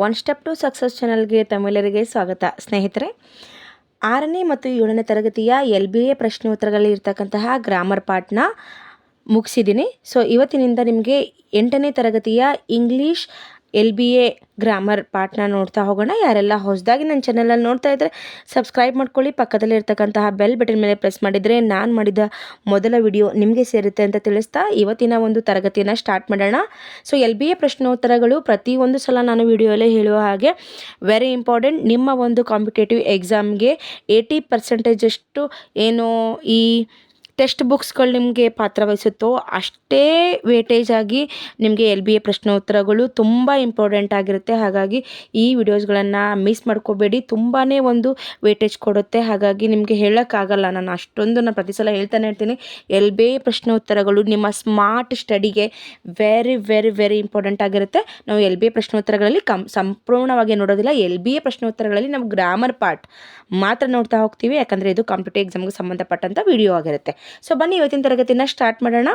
One step to success ಚಾನಲ್ಗೆ ತಮ್ಮೆಲ್ಲರಿಗೆ ಸ್ವಾಗತ. ಸ್ನೇಹಿತರೆ, 6ನೇ ಮತ್ತು 7ನೇ ತರಗತಿಯ LBA ಪ್ರಶ್ನೋತ್ತರಗಳಲ್ಲಿ ಇರ್ತಕ್ಕಂತಹ ಗ್ರಾಮರ್ ಪಾರ್ಟ್ನ ಮುಗಿಸಿದ್ದೀನಿ. ಸೊ ಇವತ್ತಿನಿಂದ ನಿಮಗೆ 8ನೇ ತರಗತಿಯ ಇಂಗ್ಲೀಷ್ LBA ಗ್ರಾಮರ್ ಪಾರ್ಟ್ನ ನೋಡ್ತಾ ಹೋಗೋಣ. ಯಾರೆಲ್ಲ ಹೊಸದಾಗಿ ನನ್ನ ಚಾನಲಲ್ಲಿ ನೋಡ್ತಾ ಇದ್ದರೆ ಸಬ್ಸ್ಕ್ರೈಬ್ ಮಾಡ್ಕೊಳ್ಳಿ. ಪಕ್ಕದಲ್ಲಿ ಇರ್ತಕ್ಕಂತಹ ಬೆಲ್ ಬಟನ್ ಮೇಲೆ ಪ್ರೆಸ್ ಮಾಡಿದರೆ ನಾನು ಮಾಡಿದ ಮೊದಲ ವಿಡಿಯೋ ನಿಮಗೆ ಸೇರುತ್ತೆ ಅಂತ ತಿಳಿಸ್ತಾ ಇವತ್ತಿನ ಒಂದು ತರಗತಿಯನ್ನು ಸ್ಟಾರ್ಟ್ ಮಾಡೋಣ. ಸೊ LBA ಪ್ರಶ್ನೋತ್ತರಗಳು ಪ್ರತಿಯೊಂದು ಸಲ ನಾನು ವಿಡಿಯೋಲ್ಲೇ ಹೇಳುವ ಹಾಗೆ ವೆರಿ ಇಂಪಾರ್ಟೆಂಟ್. ನಿಮ್ಮ ಒಂದು ಕಾಂಪಿಟೇಟಿವ್ ಎಕ್ಸಾಮ್ಗೆ 80% ಏನು ಈ ಟೆಕ್ಸ್ಟ್ ಬುಕ್ಸ್ಗಳು ನಿಮಗೆ ಪಾತ್ರವಹಿಸುತ್ತೋ ಅಷ್ಟೇ ವೇಟೇಜ್ ಆಗಿ ನಿಮಗೆ LBA ಪ್ರಶ್ನೋತ್ತರಗಳು ತುಂಬ ಇಂಪಾರ್ಟೆಂಟ್ ಆಗಿರುತ್ತೆ. ಹಾಗಾಗಿ ಈ ವಿಡಿಯೋಸ್ಗಳನ್ನು ಮಿಸ್ ಮಾಡ್ಕೋಬೇಡಿ. ತುಂಬಾ ಒಂದು ವೇಟೇಜ್ ಕೊಡುತ್ತೆ. ಹಾಗಾಗಿ ನಿಮಗೆ ಹೇಳೋಕ್ಕಾಗಲ್ಲ, ನಾನು ಪ್ರತಿ ಸಲ ಹೇಳ್ತಾನೆ ಇರ್ತೀನಿ. LBA ಪ್ರಶ್ನೋತ್ತರಗಳು ನಿಮ್ಮ ಸ್ಮಾರ್ಟ್ ಸ್ಟಡಿಗೆ ವೆರಿ ವೆರಿ ವೆರಿ ಇಂಪಾರ್ಟೆಂಟ್ ಆಗಿರುತ್ತೆ. ನಾವು LBA ಪ್ರಶ್ನೋತ್ತರಗಳಲ್ಲಿ ಸಂಪೂರ್ಣವಾಗಿ ನೋಡೋದಿಲ್ಲ. LBA ಪ್ರಶ್ನೋತ್ತರಗಳಲ್ಲಿ ನಾವು ಗ್ರಾಮರ್ ಪಾರ್ಟ್ ಮಾತ್ರ ನೋಡ್ತಾ ಹೋಗ್ತೀವಿ, ಯಾಕಂದರೆ ಇದು ಕಾಂಪಿಟೇಟಿವ್ ಎಕ್ಸಾಮ್ಗೆ ಸಂಬಂಧಪಟ್ಟಂಥ ವಿಡಿಯೋ ಆಗಿರುತ್ತೆ. ಸೊ ಬನ್ನಿ ಇವತ್ತಿನ ತರಗತಿನ ಸ್ಟಾರ್ಟ್ ಮಾಡೋಣ.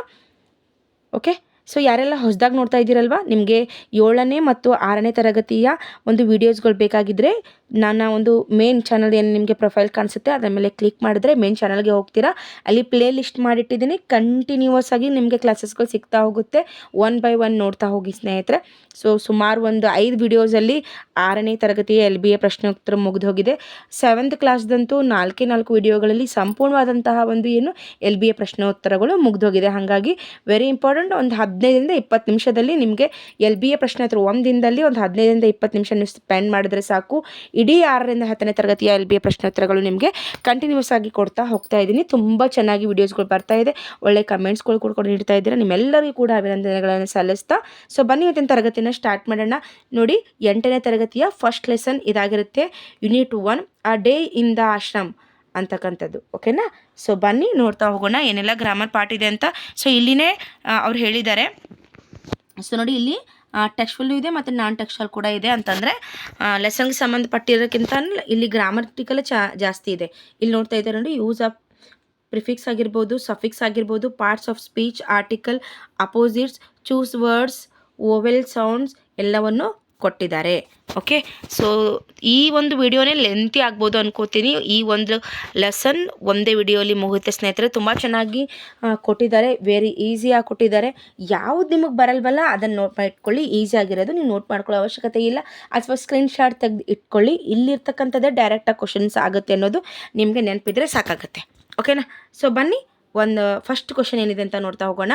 ಓಕೆ, ಸೊ ಯಾರೆಲ್ಲ ಹೊಸದಾಗಿ ನೋಡ್ತಾ ಇದ್ದೀರಲ್ವ, ನಿಮಗೆ 7ನೇ ಮತ್ತು 6ನೇ ತರಗತಿಯ ಒಂದು ವೀಡಿಯೋಸ್ಗಳು ಬೇಕಾಗಿದ್ದರೆ ನನ್ನ ಒಂದು ಮೇನ್ ಚಾನಲ್ ಏನು ನಿಮಗೆ ಪ್ರೊಫೈಲ್ ಕಾಣಿಸುತ್ತೆ ಅದರ ಮೇಲೆ ಕ್ಲಿಕ್ ಮಾಡಿದ್ರೆ ಮೇನ್ ಚಾನಲ್ಗೆ ಹೋಗ್ತೀರಾ. ಅಲ್ಲಿ ಪ್ಲೇ ಲಿಸ್ಟ್ ಮಾಡಿಟ್ಟಿದ್ದೀನಿ. ಕಂಟಿನ್ಯೂಸ್ ಆಗಿ ನಿಮಗೆ ಕ್ಲಾಸಸ್ಗಳು ಸಿಗ್ತಾ ಹೋಗುತ್ತೆ. 1 by 1 ನೋಡ್ತಾ ಹೋಗಿ ಸ್ನೇಹಿತರೆ. ಸೊ ಸುಮಾರು ಒಂದು 5 ವಿಡಿಯೋಸಲ್ಲಿ 6ನೇ ತರಗತಿಯ LBA ಪ್ರಶ್ನೋತ್ತರ ಮುಗಿದು ಹೋಗಿದೆ. 7th ಕ್ಲಾಸ್ದಂತೂ 4 ವಿಡಿಯೋಗಳಲ್ಲಿ ಸಂಪೂರ್ಣವಾದಂತಹ ಒಂದು ಏನು LBA ಪ್ರಶ್ನೋತ್ತರಗಳು ಮುಗಿದೋಗಿದೆ. ಹಾಗಾಗಿ ವೆರಿ ಇಂಪಾರ್ಟೆಂಟ್. ಒಂದು 15ರಿಂದ 20 ನಿಮಿಷದಲ್ಲಿ ನಿಮಗೆ LBA ಪ್ರಶ್ನೋತ್ತರ ಒಂದು ದಿನದಲ್ಲಿ ಒಂದು 15ರಿಂದ 20 ನಿಮಿಷ ನೀವು ಸ್ಪೆಂಡ್ ಮಾಡಿದ್ರೆ ಸಾಕು. ಇಡೀ 6ರಿಂದ 10ನೇ ತರಗತಿಯ LBA ಪ್ರಶ್ನೋತ್ತರಗಳು ನಿಮಗೆ ಕಂಟಿನ್ಯೂಸ್ ಆಗಿ ಕೊಡ್ತಾ ಹೋಗ್ತಾ ಇದ್ದೀನಿ. ತುಂಬ ಚೆನ್ನಾಗಿ ವಿಡಿಯೋಸ್ಗಳು ಬರ್ತಾ ಇದೆ. ಒಳ್ಳೆ ಕಮೆಂಟ್ಸ್ಗಳು ಕೂಡ ನೀಡ್ತಾ ಇದ್ದೀರಾ. ನಿಮ್ಮೆಲ್ಲರಿಗೂ ಕೂಡ ಅಭಿನಂದನೆಗಳನ್ನು ಸಲ್ಲಿಸ್ತಾ ಸೊ ಬನ್ನಿ ಇವತ್ತಿನ ತರಗತಿನ ಸ್ಟಾರ್ಟ್ ಮಾಡೋಣ. ನೋಡಿ, 8ನೇ ತರಗತಿಯ ಫಸ್ಟ್ ಲೆಸನ್ ಇದಾಗಿರುತ್ತೆ. Unit 1 a day in the ashram ಅಂತಕ್ಕಂಥದ್ದು. ಓಕೆನಾ? ಸೊ ಬನ್ನಿ ನೋಡ್ತಾ ಹೋಗೋಣ ಏನೆಲ್ಲ ಗ್ರಾಮರ್ ಪಾರ್ಟ್ ಇದೆ ಅಂತ. ಸೊ ಇಲ್ಲಿನೇ ಅವ್ರು ಹೇಳಿದ್ದಾರೆ. ಸೊ ನೋಡಿ, ಇಲ್ಲಿ ಟೆಕ್ಸ್ಟ್ಫುಲ್ಲು ಇದೆ ಮತ್ತು ನಾನ್ ಟೆಕ್ಸ್ಟಲ್ ಕೂಡ ಇದೆ. ಅಂತಂದರೆ ಲೆಸನ್ಗೆ ಸಂಬಂಧಪಟ್ಟಿರೋಕ್ಕಿಂತ ಇಲ್ಲಿ ಗ್ರಾಮಟಿಕಲ್ ಜಾಸ್ತಿ ಇದೆ. ಇಲ್ಲಿ ನೋಡ್ತಾ ಇದ್ದಾರೆ ನೋಡಿ, ಯೂಸ್ ಆಫ್ ಪ್ರಿಫಿಕ್ಸ್ ಆಗಿರ್ಬೋದು, ಸಫಿಕ್ಸ್ ಆಗಿರ್ಬೋದು, parts of speech, article, opposites, choose words, vowel sounds ಎಲ್ಲವನ್ನು ಕೊಟ್ಟಿದ್ದಾರೆ. ಓಕೆ, ಸೊ ಈ ಒಂದು ವಿಡಿಯೋನೇ ಲೆಂತಿ ಆಗ್ಬೋದು ಅನ್ಕೋತೀನಿ. ಈ ಒಂದು ಲೆಸನ್ ಒಂದೇ ವಿಡಿಯೋಲಿ ಮುಗುತ್ತೆ ಸ್ನೇಹಿತರೆ. ತುಂಬ ಚೆನ್ನಾಗಿ ಕೊಟ್ಟಿದ್ದಾರೆ. ವೆರಿ ಈಸಿಯಾಗಿ ಕೊಟ್ಟಿದ್ದಾರೆ. ಯಾವ್ದು ನಿಮಗೆ ಬರಲ್ವಲ್ಲ ಅದನ್ನು ನೋಟ್ ಮಾಡಿಟ್ಕೊಳ್ಳಿ. ಈಸಿ ಆಗಿರೋದು ನೀವು ನೋಟ್ ಮಾಡ್ಕೊಳ್ಳೋ ಅವಶ್ಯಕತೆ ಇಲ್ಲ. ಅಥವಾ ಸ್ಕ್ರೀನ್ಶಾಟ್ ತೆಗೆದು ಇಟ್ಕೊಳ್ಳಿ. ಇಲ್ಲಿರ್ತಕ್ಕಂಥದ್ದೇ ಡೈರೆಕ್ಟಾಗಿ ಕ್ವಶನ್ಸ್ ಆಗುತ್ತೆ ಅನ್ನೋದು ನಿಮಗೆ ನೆನಪಿದ್ರೆ ಸಾಕಾಗುತ್ತೆ. ಓಕೆನಾ? ಸೊ ಬನ್ನಿ ಒಂದು ಫಸ್ಟ್ ಕ್ವಶನ್ ಏನಿದೆ ಅಂತ ನೋಡ್ತಾ ಹೋಗೋಣ.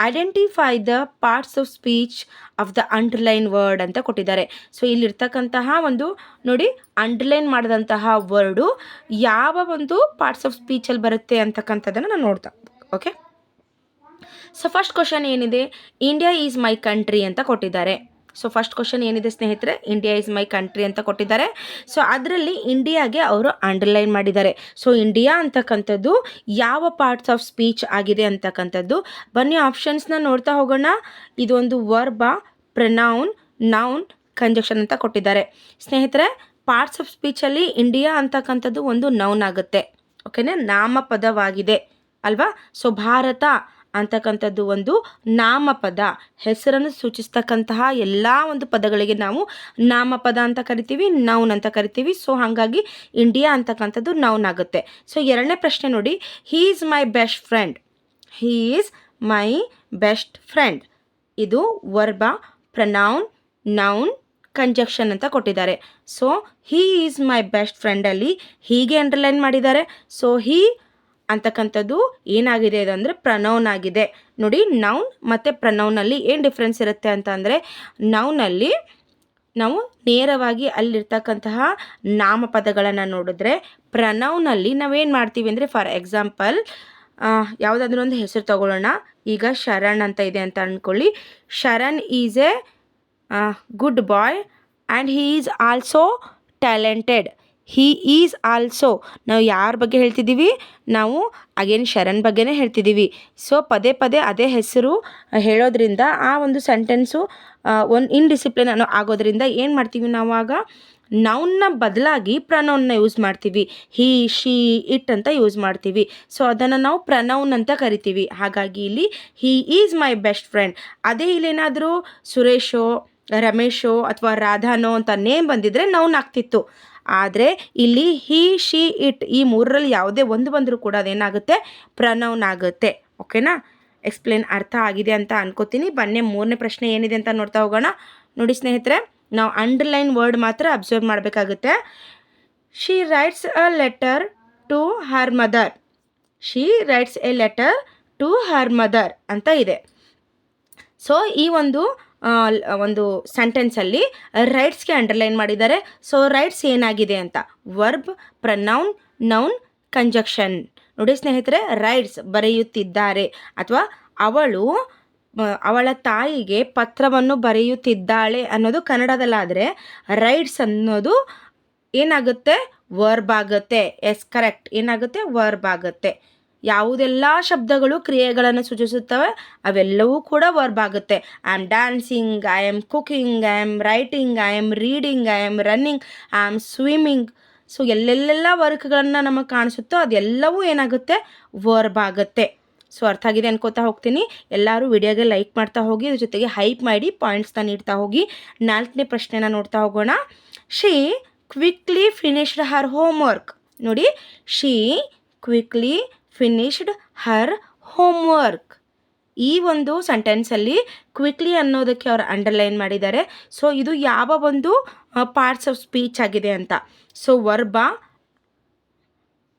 Identify the parts of speech of the underline word ಅಂತ ಕೊಟ್ಟಿದ್ದಾರೆ. ಸೊ ಇಲ್ಲಿರ್ತಕ್ಕಂತಹ ಒಂದು ನೋಡಿ, ಅಂಡರ್ಲೈನ್ ಮಾಡಿದಂತಹ ವರ್ಡು ಯಾವ ಒಂದು ಪಾರ್ಟ್ಸ್ ಆಫ್ ಸ್ಪೀಚಲ್ಲಿ ಬರುತ್ತೆ ಅಂತಕ್ಕಂಥದ್ದನ್ನು ನಾನು ನೋಡ್ತಾ. ಓಕೆ, ಸೊ ಫಸ್ಟ್ ಕ್ವಶನ್ ಏನಿದೆ, ಇಂಡಿಯಾ ಈಸ್ ಮೈ ಕಂಟ್ರಿ ಅಂತ ಕೊಟ್ಟಿದ್ದಾರೆ. ಸೊ ಫಸ್ಟ್ ಕ್ವಶನ್ ಏನಿದೆ ಸ್ನೇಹಿತರೆ, ಇಂಡಿಯಾ ಈಸ್ ಮೈ ಕಂಟ್ರಿ ಅಂತ ಕೊಟ್ಟಿದ್ದಾರೆ. ಸೊ ಅದರಲ್ಲಿ ಇಂಡಿಯಾಗೆ ಅವರು ಅಂಡರ್ಲೈನ್ ಮಾಡಿದ್ದಾರೆ. ಸೊ ಇಂಡಿಯಾ ಅಂತಕ್ಕಂಥದ್ದು ಯಾವ ಪಾರ್ಟ್ಸ್ ಆಫ್ ಸ್ಪೀಚ್ ಆಗಿದೆ ಅಂತಕ್ಕಂಥದ್ದು. ಬನ್ನಿ ಆಪ್ಷನ್ಸ್ನ ನೋಡ್ತಾ ಹೋಗೋಣ. ಇದೊಂದು ವರ್ಬ, ಪ್ರನೌನ್, ನೌನ್, ಕಂಜಕ್ಷನ್ ಅಂತ ಕೊಟ್ಟಿದ್ದಾರೆ. ಸ್ನೇಹಿತರೆ, ಪಾರ್ಟ್ಸ್ ಆಫ್ ಸ್ಪೀಚಲ್ಲಿ ಇಂಡಿಯಾ ಅಂತಕ್ಕಂಥದ್ದು ಒಂದು ನೌನ್ ಆಗುತ್ತೆ. ಓಕೆನಾ? ನಾಮಪದವಾಗಿದೆ ಅಲ್ವಾ? ಸೊ ಭಾರತ ಅಂತಕ್ಕಂಥದ್ದು ಒಂದು ನಾಮಪದ, ಹೆಸರನ್ನು ಸೂಚಿಸ್ತಕ್ಕಂತಹ ಎಲ್ಲ ಒಂದು ಪದಗಳಿಗೆ ನಾವು ನಾಮಪದ ಅಂತ ಕರಿತೀವಿ, ನೌನ್ ಅಂತ ಕರಿತೀವಿ. ಸೊ ಹಾಗಾಗಿ ಇಂಡಿಯಾ ಅಂತಕ್ಕಂಥದ್ದು ನೌನ್ ಆಗುತ್ತೆ. ಸೊ ಎರಡನೇ ಪ್ರಶ್ನೆ ನೋಡಿ, he is my best friend. He is my best friend. ಇದು ವರ್ಬ, ಪ್ರನೌನ್, ನೌನ್, ಕಂಜಕ್ಷನ್ ಅಂತ ಕೊಟ್ಟಿದ್ದಾರೆ. So he is my best ಫ್ರೆಂಡಲ್ಲಿ ಹೀಗೆ ಅಂಡರ್ಲೈನ್ ಮಾಡಿದ್ದಾರೆ. ಸೊ ಹೀ ಅಂತಕ್ಕಂಥದ್ದು ಏನಾಗಿದೆ ಅಂದರೆ ಪ್ರನೌನ್ ಆಗಿದೆ. ನೋಡಿ, ನೌನ್ ಮತ್ತು ಪ್ರನೌನಲ್ಲಿ ಏನು ಡಿಫ್ರೆನ್ಸ್ ಇರುತ್ತೆ ಅಂತ ಅಂದರೆ, ನೌನಲ್ಲಿ ನಾವು ನೇರವಾಗಿ ಅಲ್ಲಿರ್ತಕ್ಕಂತಹ ನಾಮಪದಗಳನ್ನು ನೋಡಿದ್ರೆ, ಪ್ರನೌನಲ್ಲಿ ನಾವೇನು ಮಾಡ್ತೀವಿ ಅಂದರೆ, ಫಾರ್ ಎಕ್ಸಾಂಪಲ್ ಯಾವುದಾದ್ರೂ ಒಂದು ಹೆಸರು ತಗೊಳ್ಳೋಣ. ಈಗ ಶರಣ್ ಅಂತ ಇದೆ ಅಂತ ಅಂದ್ಕೊಳ್ಳಿ. Sharan is a good boy and he is also talented. He is also, ನಾವು ಯಾರ ಬಗ್ಗೆ ಹೇಳ್ತಿದ್ದೀವಿ? ನಾವು ಅಗೇನ್ ಶರಣ್ ಬಗ್ಗೆನೇ ಹೇಳ್ತಿದ್ದೀವಿ. ಸೊ ಪದೇ ಪದೇ ಅದೇ ಹೆಸರು ಹೇಳೋದ್ರಿಂದ ಆ ಒಂದು ಸೆಂಟೆನ್ಸು ಒಂದು ಇನ್ಡಿಸಿಪ್ಲಿನ್ ಅನ್ನೋ ಆಗೋದ್ರಿಂದ ಏನು ಮಾಡ್ತೀವಿ ನಾವು ಆಗ ನೌನ್ನ ಬದಲಾಗಿ ಪ್ರನೌನ್ನ ಯೂಸ್ ಮಾಡ್ತೀವಿ. ಹೀ, ಶಿ, ಇಟ್ ಅಂತ ಯೂಸ್ ಮಾಡ್ತೀವಿ. ಸೊ ಅದನ್ನು ನಾವು ಪ್ರನೌನ್ ಅಂತ ಕರಿತೀವಿ. ಹಾಗಾಗಿ ಇಲ್ಲಿ ಹೀ ಈಸ್ ಮೈ ಬೆಸ್ಟ್ ಫ್ರೆಂಡ್. ಅದೇ ಇಲ್ಲೇನಾದರೂ ಸುರೇಶೋ ರಮೇಶೋ ಅಥವಾ ರಾಧಾನೋ ಅಂತ ನೇಮ್ ಬಂದಿದ್ರೆ ನೌನ್ ಆಗ್ತಿತ್ತು. ಆದರೆ ಇಲ್ಲಿ ಹಿ ಶಿ ಇಟ್ ಈ ಮೂರರಲ್ಲಿ ಯಾವುದೇ ಒಂದು ಬಂದರೂ ಕೂಡ ಅದೇನಾಗುತ್ತೆ, ಪ್ರನೌನ್ ಆಗುತ್ತೆ. ಓಕೆನಾ? ಎಕ್ಸ್ಪ್ಲೇನ್ ಅರ್ಥ ಆಗಿದೆ ಅಂತ ಅನ್ಕೋತೀನಿ. ಬನ್ನಿ ಮೂರನೇ ಪ್ರಶ್ನೆ ಏನಿದೆ ಅಂತ ನೋಡ್ತಾ ಹೋಗೋಣ. ನೋಡಿ ಸ್ನೇಹಿತರೆ, ನಾವು ಅಂಡರ್ಲೈನ್ ವರ್ಡ್ ಮಾತ್ರ ಅಬ್ಸರ್ವ್ ಮಾಡಬೇಕಾಗುತ್ತೆ. She writes a letter to her mother. She writes a letter to her mother ಅಂತ ಇದೆ. ಸೊ ಈ ಒಂದು ಸೆಂಟೆನ್ಸಲ್ಲಿ ರೈಟ್ಸ್ಗೆ ಅಂಡರ್ಲೈನ್ ಮಾಡಿದ್ದಾರೆ. ಸೊ ರೈಟ್ಸ್ ಏನಾಗಿದೆ ಅಂತ ವರ್ಬ್, ಪ್ರನೌನ್, ನೌನ್, ಕಂಜಕ್ಷನ್. ನೋಡಿ ಸ್ನೇಹಿತರೆ, ರೈಟ್ಸ್ ಬರೆಯುತ್ತಿದ್ದಾರೆ ಅಥವಾ ಅವಳ ತಾಯಿಗೆ ಪತ್ರವನ್ನು ಬರೆಯುತ್ತಿದ್ದಾಳೆ ಅನ್ನೋದು ಕನ್ನಡದಲ್ಲಾದರೆ ರೈಟ್ಸ್ ಅನ್ನೋದು ಏನಾಗುತ್ತೆ, ವರ್ಬ್ ಆಗುತ್ತೆ. ಎಸ್ ಕರೆಕ್ಟ್, ಏನಾಗುತ್ತೆ, ವರ್ಬ್ ಆಗುತ್ತೆ. ಯಾವುದೆಲ್ಲ ಶಬ್ದಗಳು ಕ್ರಿಯೆಗಳನ್ನು ಸೂಚಿಸುತ್ತವೆ ಅವೆಲ್ಲವೂ ಕೂಡ ವರ್ಬ್ ಆಗುತ್ತೆ. I am dancing, I am cooking, I am writing, I am reading, I am running, I am swimming. So ಎಲ್ಲೆಲ್ಲೆಲ್ಲ ವರ್ಕ್ಗಳನ್ನು ನಮಗೆ ಕಾಣಿಸುತ್ತೋ ಅದೆಲ್ಲವೂ ಏನಾಗುತ್ತೆ, ವರ್ಬ್ ಆಗುತ್ತೆ. ಸೊ ಅರ್ಥ ಆಗಿದೆ ಅನ್ಕೋತಾ ಹೋಗ್ತೀನಿ. ಎಲ್ಲರೂ ವಿಡಿಯೋಗೆ ಲೈಕ್ ಮಾಡ್ತಾ ಹೋಗಿ, ಅದ್ರ ಜೊತೆಗೆ ಹೈಪ್ ಮಾಡಿ ಪಾಯಿಂಟ್ಸ್ನ ನೀಡ್ತಾ ಹೋಗಿ. 4ನೇ ಪ್ರಶ್ನೆನ ನೋಡ್ತಾ ಹೋಗೋಣ. She quickly finished her homework. ನೋಡಿ, she quickly finished her homework. ಈ ಒಂದು ಸೆಂಟೆನ್ಸಲ್ಲಿ ಕ್ವಿಕ್ಲಿ ಅನ್ನೋದಕ್ಕೆ ಅವರು ಅಂಡರ್ಲೈನ್ ಮಾಡಿದ್ದಾರೆ. ಸೊ ಇದು ಯಾವ ಒಂದು ಪಾರ್ಟ್ಸ್ ಆಫ್ ಸ್ಪೀಚ್ ಆಗಿದೆ ಅಂತ. ಸೊ ವರ್ಬ,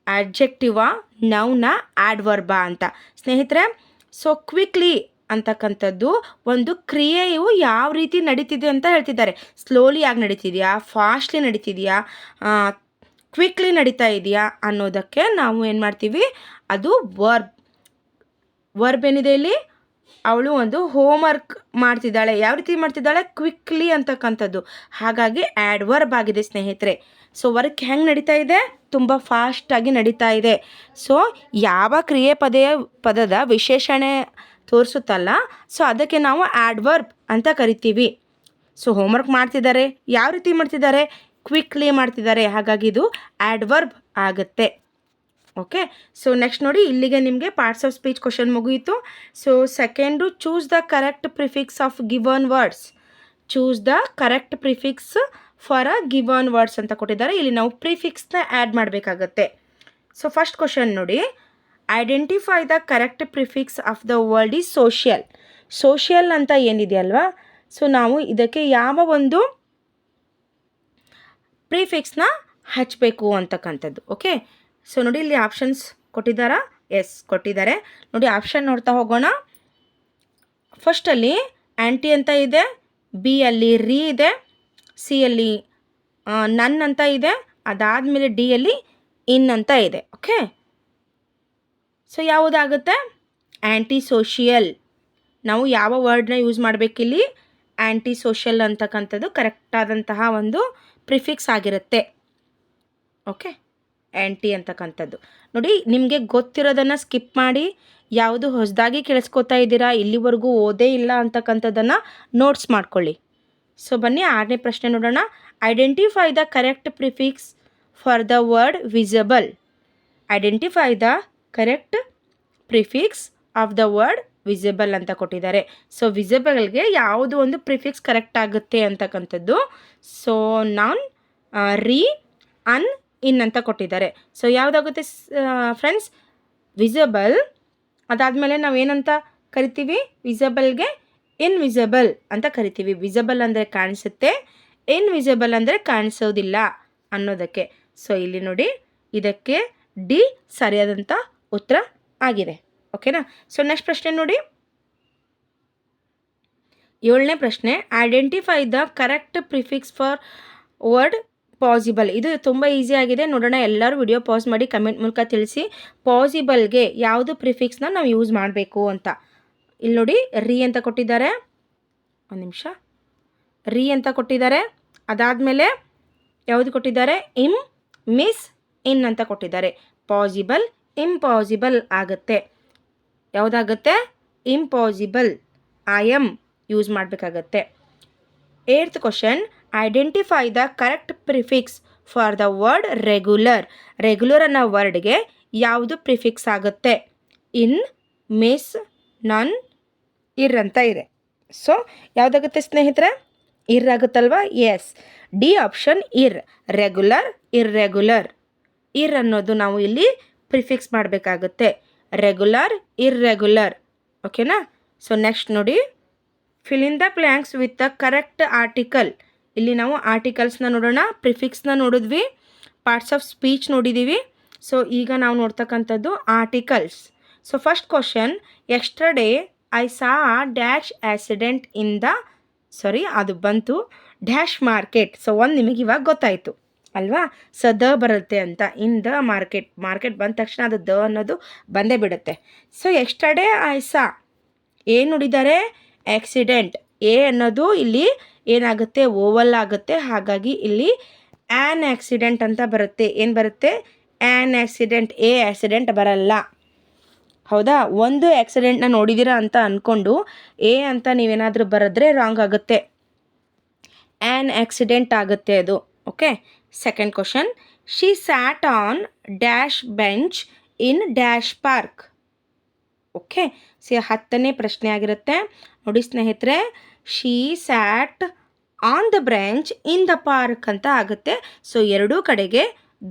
ಆಡ್ಜೆಕ್ಟಿವ, ನೌನ, ಆಡ್ವರ್ಬ ಅಂತ ಸ್ನೇಹಿತರೆ. ಸೊ ಕ್ವಿಕ್ಲಿ ಅಂತಕ್ಕಂಥದ್ದು ಒಂದು ಕ್ರಿಯೆಯು ಯಾವ ರೀತಿ ನಡೀತಿದೆ ಅಂತ ಹೇಳ್ತಿದ್ದಾರೆ. ಸ್ಲೋಲಿ ಆಗಿ ನಡೀತಿದೆಯಾ, ಫಾಸ್ಟ್ಲಿ ನಡೀತಿದೆಯಾ, ಕ್ವಿಕ್ಲಿ ನಡೀತಾ ಇದೆಯಾ ಅನ್ನೋದಕ್ಕೆ ನಾವು ಏನು ಮಾಡ್ತೀವಿ, ಅದು ವರ್ಬ್. ವರ್ಬ್ ಏನಿದೆ ಇಲ್ಲಿ, ಅವಳು ಒಂದು ಹೋಮ್ವರ್ಕ್ ಮಾಡ್ತಿದ್ದಾಳೆ. ಯಾವ ರೀತಿ ಮಾಡ್ತಿದ್ದಾಳೆ, ಕ್ವಿಕ್ಲಿ ಅಂತಕ್ಕಂಥದ್ದು. ಹಾಗಾಗಿ ಆಡ್ವರ್ಬ್ ಆಗಿದೆ ಸ್ನೇಹಿತರೆ. ಸೊ ವರ್ಕ್ ಹೆಂಗೆ ನಡೀತಾ ಇದೆ, ತುಂಬ ಫಾಸ್ಟಾಗಿ ನಡೀತಾ ಇದೆ. ಸೊ ಯಾವ ಕ್ರಿಯೆ ಪದದ ವಿಶೇಷಣೆ ತೋರಿಸುತ್ತಲ್ಲ, ಸೊ ಅದಕ್ಕೆ ನಾವು ಆಡ್ವರ್ಬ್ ಅಂತ ಕರಿತೀವಿ. ಸೊ ಹೋಮ್ವರ್ಕ್ ಮಾಡ್ತಿದ್ದಾರೆ, ಯಾವ ರೀತಿ ಮಾಡ್ತಿದ್ದಾರೆ, ಕ್ವಿಕ್ಲಿ ಮಾಡ್ತಿದ್ದಾರೆ. ಹಾಗಾಗಿ ಇದು ಆಡ್ವರ್ಬ್ ಆಗುತ್ತೆ. ಓಕೆ. ಸೊ ನೆಕ್ಸ್ಟ್ ನೋಡಿ, ಇಲ್ಲಿಗೆ ನಿಮಗೆ ಪಾರ್ಟ್ಸ್ ಆಫ್ ಸ್ಪೀಚ್ ಕ್ವಶನ್ ಮುಗಿಯಿತು. So second, choose the correct prefix of given words. Choose the correct prefix for a given words ಅಂತ ಕೊಟ್ಟಿದ್ದಾರೆ. ಇಲ್ಲಿ ನಾವು ಪ್ರಿಫಿಕ್ಸ್ನ ಆ್ಯಡ್ ಮಾಡಬೇಕಾಗತ್ತೆ. ಸೊ ಫಸ್ಟ್ ಕ್ವಶನ್ ನೋಡಿ, identify the correct prefix of the word is social. Social ಅಂತ ಏನಿದೆಯಲ್ವಾ, so ನಾವು ಇದಕ್ಕೆ ಯಾವ ಒಂದು ಪ್ರಿಫಿಕ್ಸ್ನ ಹಚ್ಚಬೇಕು ಅಂತಕ್ಕಂಥದ್ದು. ಓಕೆ. ಸೊ ನೋಡಿ, ಇಲ್ಲಿ ಆಪ್ಷನ್ಸ್ ಕೊಟ್ಟಿದ್ದಾರಾ? ಎಸ್, ಕೊಟ್ಟಿದ್ದಾರೆ. ನೋಡಿ ಆಪ್ಷನ್ ನೋಡ್ತಾ ಹೋಗೋಣ. ಫಸ್ಟಲ್ಲಿ ಆ್ಯಂಟಿ ಅಂತ ಇದೆ, ಬಿ ಅಲ್ಲಿ ರೀ ಇದೆ, ಸಿ ಅಲ್ಲಿ ನನ್ ಅಂತ ಇದೆ, ಅದಾದಮೇಲೆ ಡಿ ಅಲ್ಲಿ ಇನ್ ಅಂತ ಇದೆ. ಓಕೆ. ಸೊ ಯಾವುದಾಗುತ್ತೆ, ಆ್ಯಂಟಿ ಸೋಷಿಯಲ್. ನಾವು ಯಾವ ವರ್ಡ್ನ ಯೂಸ್ ಮಾಡಬೇಕಿಲ್ಲಿ, ಆ್ಯಂಟಿ ಸೋಷಿಯಲ್ ಅಂತಕ್ಕಂಥದ್ದು ಕರೆಕ್ಟಾದಂತಹ ಒಂದು ಪ್ರಿಫಿಕ್ಸ್ ಆಗಿರುತ್ತೆ. ಓಕೆ, ಆ್ಯಂಟಿ ಅಂತಕ್ಕಂಥದ್ದು. ನೋಡಿ, ನಿಮಗೆ ಗೊತ್ತಿರೋದನ್ನು ಸ್ಕಿಪ್ ಮಾಡಿ, ಯಾವುದು ಹೊಸದಾಗಿ ಕೇಳಿಸ್ಕೊತಾ ಇದ್ದೀರಾ, ಇಲ್ಲಿವರೆಗೂ ಓದೇ ಇಲ್ಲ ಅಂತಕ್ಕಂಥದ್ದನ್ನು ನೋಟ್ಸ್ ಮಾಡ್ಕೊಳ್ಳಿ. ಸೊ ಬನ್ನಿ 6ನೇ ಪ್ರಶ್ನೆ ನೋಡೋಣ. Identify the correct prefix for the word visible. Identify the correct prefix of the word visible ಅಂತ ಕೊಟ್ಟಿದ್ದಾರೆ. ಸೊ ವಿಸಿಬಲ್ಗೆ ಯಾವುದು ಒಂದು ಪ್ರಿಫಿಕ್ಸ್ ಕರೆಕ್ಟ್ ಆಗುತ್ತೆ ಅಂತಕ್ಕಂಥದ್ದು. ಸೊ ನೌನ್, ರೀ, ಅನ್, ಇನ್ ಅಂತ ಕೊಟ್ಟಿದ್ದಾರೆ. ಸೊ ಯಾವುದಾಗುತ್ತೆ ಫ್ರೆಂಡ್ಸ್, ವಿಸಿಬಲ್. ಅದಾದಮೇಲೆ ನಾವೇನಂತ ಕರಿತೀವಿ, ವಿಸಿಬಲ್ಗೆ ಇನ್ವಿಸಿಬಲ್ ಅಂತ ಕರಿತೀವಿ. ವಿಸಿಬಲ್ ಅಂದರೆ ಕಾಣಿಸುತ್ತೆ, ಇನ್ವಿಸಿಬಲ್ ಅಂದರೆ ಕಾಣಿಸೋದಿಲ್ಲ ಅನ್ನೋದಕ್ಕೆ. ಸೊ ಇಲ್ಲಿ ನೋಡಿ, ಇದಕ್ಕೆ ಡಿ ಸರಿಯಾದಂಥ ಉತ್ತರ ಆಗಿದೆ. ಓಕೆನಾ. ಸೊ ನೆಕ್ಸ್ಟ್ ಪ್ರಶ್ನೆ ನೋಡಿ, 7ನೇ ಪ್ರಶ್ನೆ, identify the correct prefix for word possible. ಇದು ತುಂಬ ಈಸಿ ಆಗಿದೆ. ನೋಡೋಣ, ಎಲ್ಲರೂ ವಿಡಿಯೋ ಪಾಸ್ ಮಾಡಿ ಕಮೆಂಟ್ ಮೂಲಕ ತಿಳಿಸಿ, ಪಾಸಿಬಲ್ಗೆ ಯಾವುದು ಪ್ರಿಫಿಕ್ಸ್ನ ನಾವು ಯೂಸ್ ಮಾಡಬೇಕು ಅಂತ. ಇಲ್ಲಿ ನೋಡಿ, ರೀ ಅಂತ ಕೊಟ್ಟಿದ್ದಾರೆ. ಒಂದು ನಿಮಿಷ, ರೀ ಅಂತ ಕೊಟ್ಟಿದ್ದಾರೆ. ಅದಾದಮೇಲೆ ಯಾವುದು ಕೊಟ್ಟಿದ್ದಾರೆ, ಇಮ್, ಮಿಸ್, ಇನ್ ಅಂತ ಕೊಟ್ಟಿದ್ದಾರೆ. ಪಾಸಿಬಲ್, ಇಂಪಾಸಿಬಲ್ ಆಗುತ್ತೆ. ಯಾವುದಾಗುತ್ತೆ, ಇಂಪಾಸಿಬಲ್. ಐ ಎಮ್ ಯೂಸ್ ಮಾಡಬೇಕಾಗತ್ತೆ. 8th question, identify the correct prefix for the word regular. Regular ಅನ್ನೋ ವರ್ಡ್ಗೆ ಯಾವುದು ಪ್ರಿಫಿಕ್ಸ್ ಆಗುತ್ತೆ. ಇನ್, ಮಿಸ್, ನನ್, ಇರ್ ಅಂತ ಇದೆ. ಸೊ ಯಾವುದಾಗುತ್ತೆ ಸ್ನೇಹಿತರೆ, ಇರ್ ಆಗುತ್ತಲ್ವಾ? Yes, D option ir. Regular, irregular. Ir ಅನ್ನೋದು ನಾವು ಇಲ್ಲಿ ಪ್ರಿಫಿಕ್ಸ್ ಮಾಡಬೇಕಾಗುತ್ತೆ. Regular, irregular. ಓಕೆನಾ? ಸೊ ನೆಕ್ಸ್ಟ್ ನೋಡಿ, fill in the blanks with the correct article. ಇಲ್ಲಿ ನಾವು ಆರ್ಟಿಕಲ್ಸ್ನ ನೋಡೋಣ, ಪ್ರಿಫಿಕ್ಸ್ನ ನೋಡಿದ್ವಿ, ಪಾರ್ಟ್ಸ್ ಆಫ್ ಸ್ಪೀಚ್ ನೋಡಿದ್ದೀವಿ. ಸೊ ಈಗ ನಾವು ನೋಡ್ತಕ್ಕಂಥದ್ದು articles. So first question, yesterday I saw dash accident in the, sorry ಅದು ಬಂತು ಡ್ಯಾಶ್ ಮಾರ್ಕೆಟ್. ಸೊ ಒಂದು ನಿಮಗೆ ಇವಾಗ ಗೊತ್ತಾಯಿತು ಅಲ್ವಾ? ಸೊ ದ ಬರುತ್ತೆ ಅಂತ. ಇನ್ ದ ಮಾರ್ಕೆಟ್, ಮಾರ್ಕೆಟ್ ಬಂದ ತಕ್ಷಣ ಅದು ದ ಅನ್ನೋದು ಬಂದೇ ಬಿಡುತ್ತೆ. ಸೊ ಎಕ್ಸ್ಟ್ರಡೇ ಐ ಸಾ ಏನು ನೋಡಿದ್ದಾರೆ? ಆಕ್ಸಿಡೆಂಟ್. ಎ ಅನ್ನೋದು ಇಲ್ಲಿ ಏನಾಗುತ್ತೆ? ಓವಲ್ ಆಗುತ್ತೆ. ಹಾಗಾಗಿ ಇಲ್ಲಿ ಆ್ಯನ್ ಆಕ್ಸಿಡೆಂಟ್ ಅಂತ ಬರುತ್ತೆ. ಏನು ಬರುತ್ತೆ? An accident. ಎ ಆಕ್ಸಿಡೆಂಟ್ ಬರಲ್ಲ. ಹೌದಾ? ಒಂದು ಆಕ್ಸಿಡೆಂಟ್ನ ನೋಡಿದ್ದೀರಾ ಅಂತ ಅಂದ್ಕೊಂಡು ಎ ಅಂತ ನೀವೇನಾದರೂ ಬರೆದ್ರೆ ರಾಂಗ್ ಆಗುತ್ತೆ. ಆ್ಯನ್ ಆಕ್ಸಿಡೆಂಟ್ ಆಗುತ್ತೆ ಅದು. Okay. Second question, she sat on dash bench in dash park. Okay. C 10ನೇ ಪ್ರಶ್ನೆ ಆಗಿರುತ್ತೆ ನೋಡಿ ಸ್ನೇಹಿತರೆ. She sat on the bench in the park ಅಂತ ಆಗುತ್ತೆ. ಸೊ ಎರಡೂ ಕಡೆಗೆ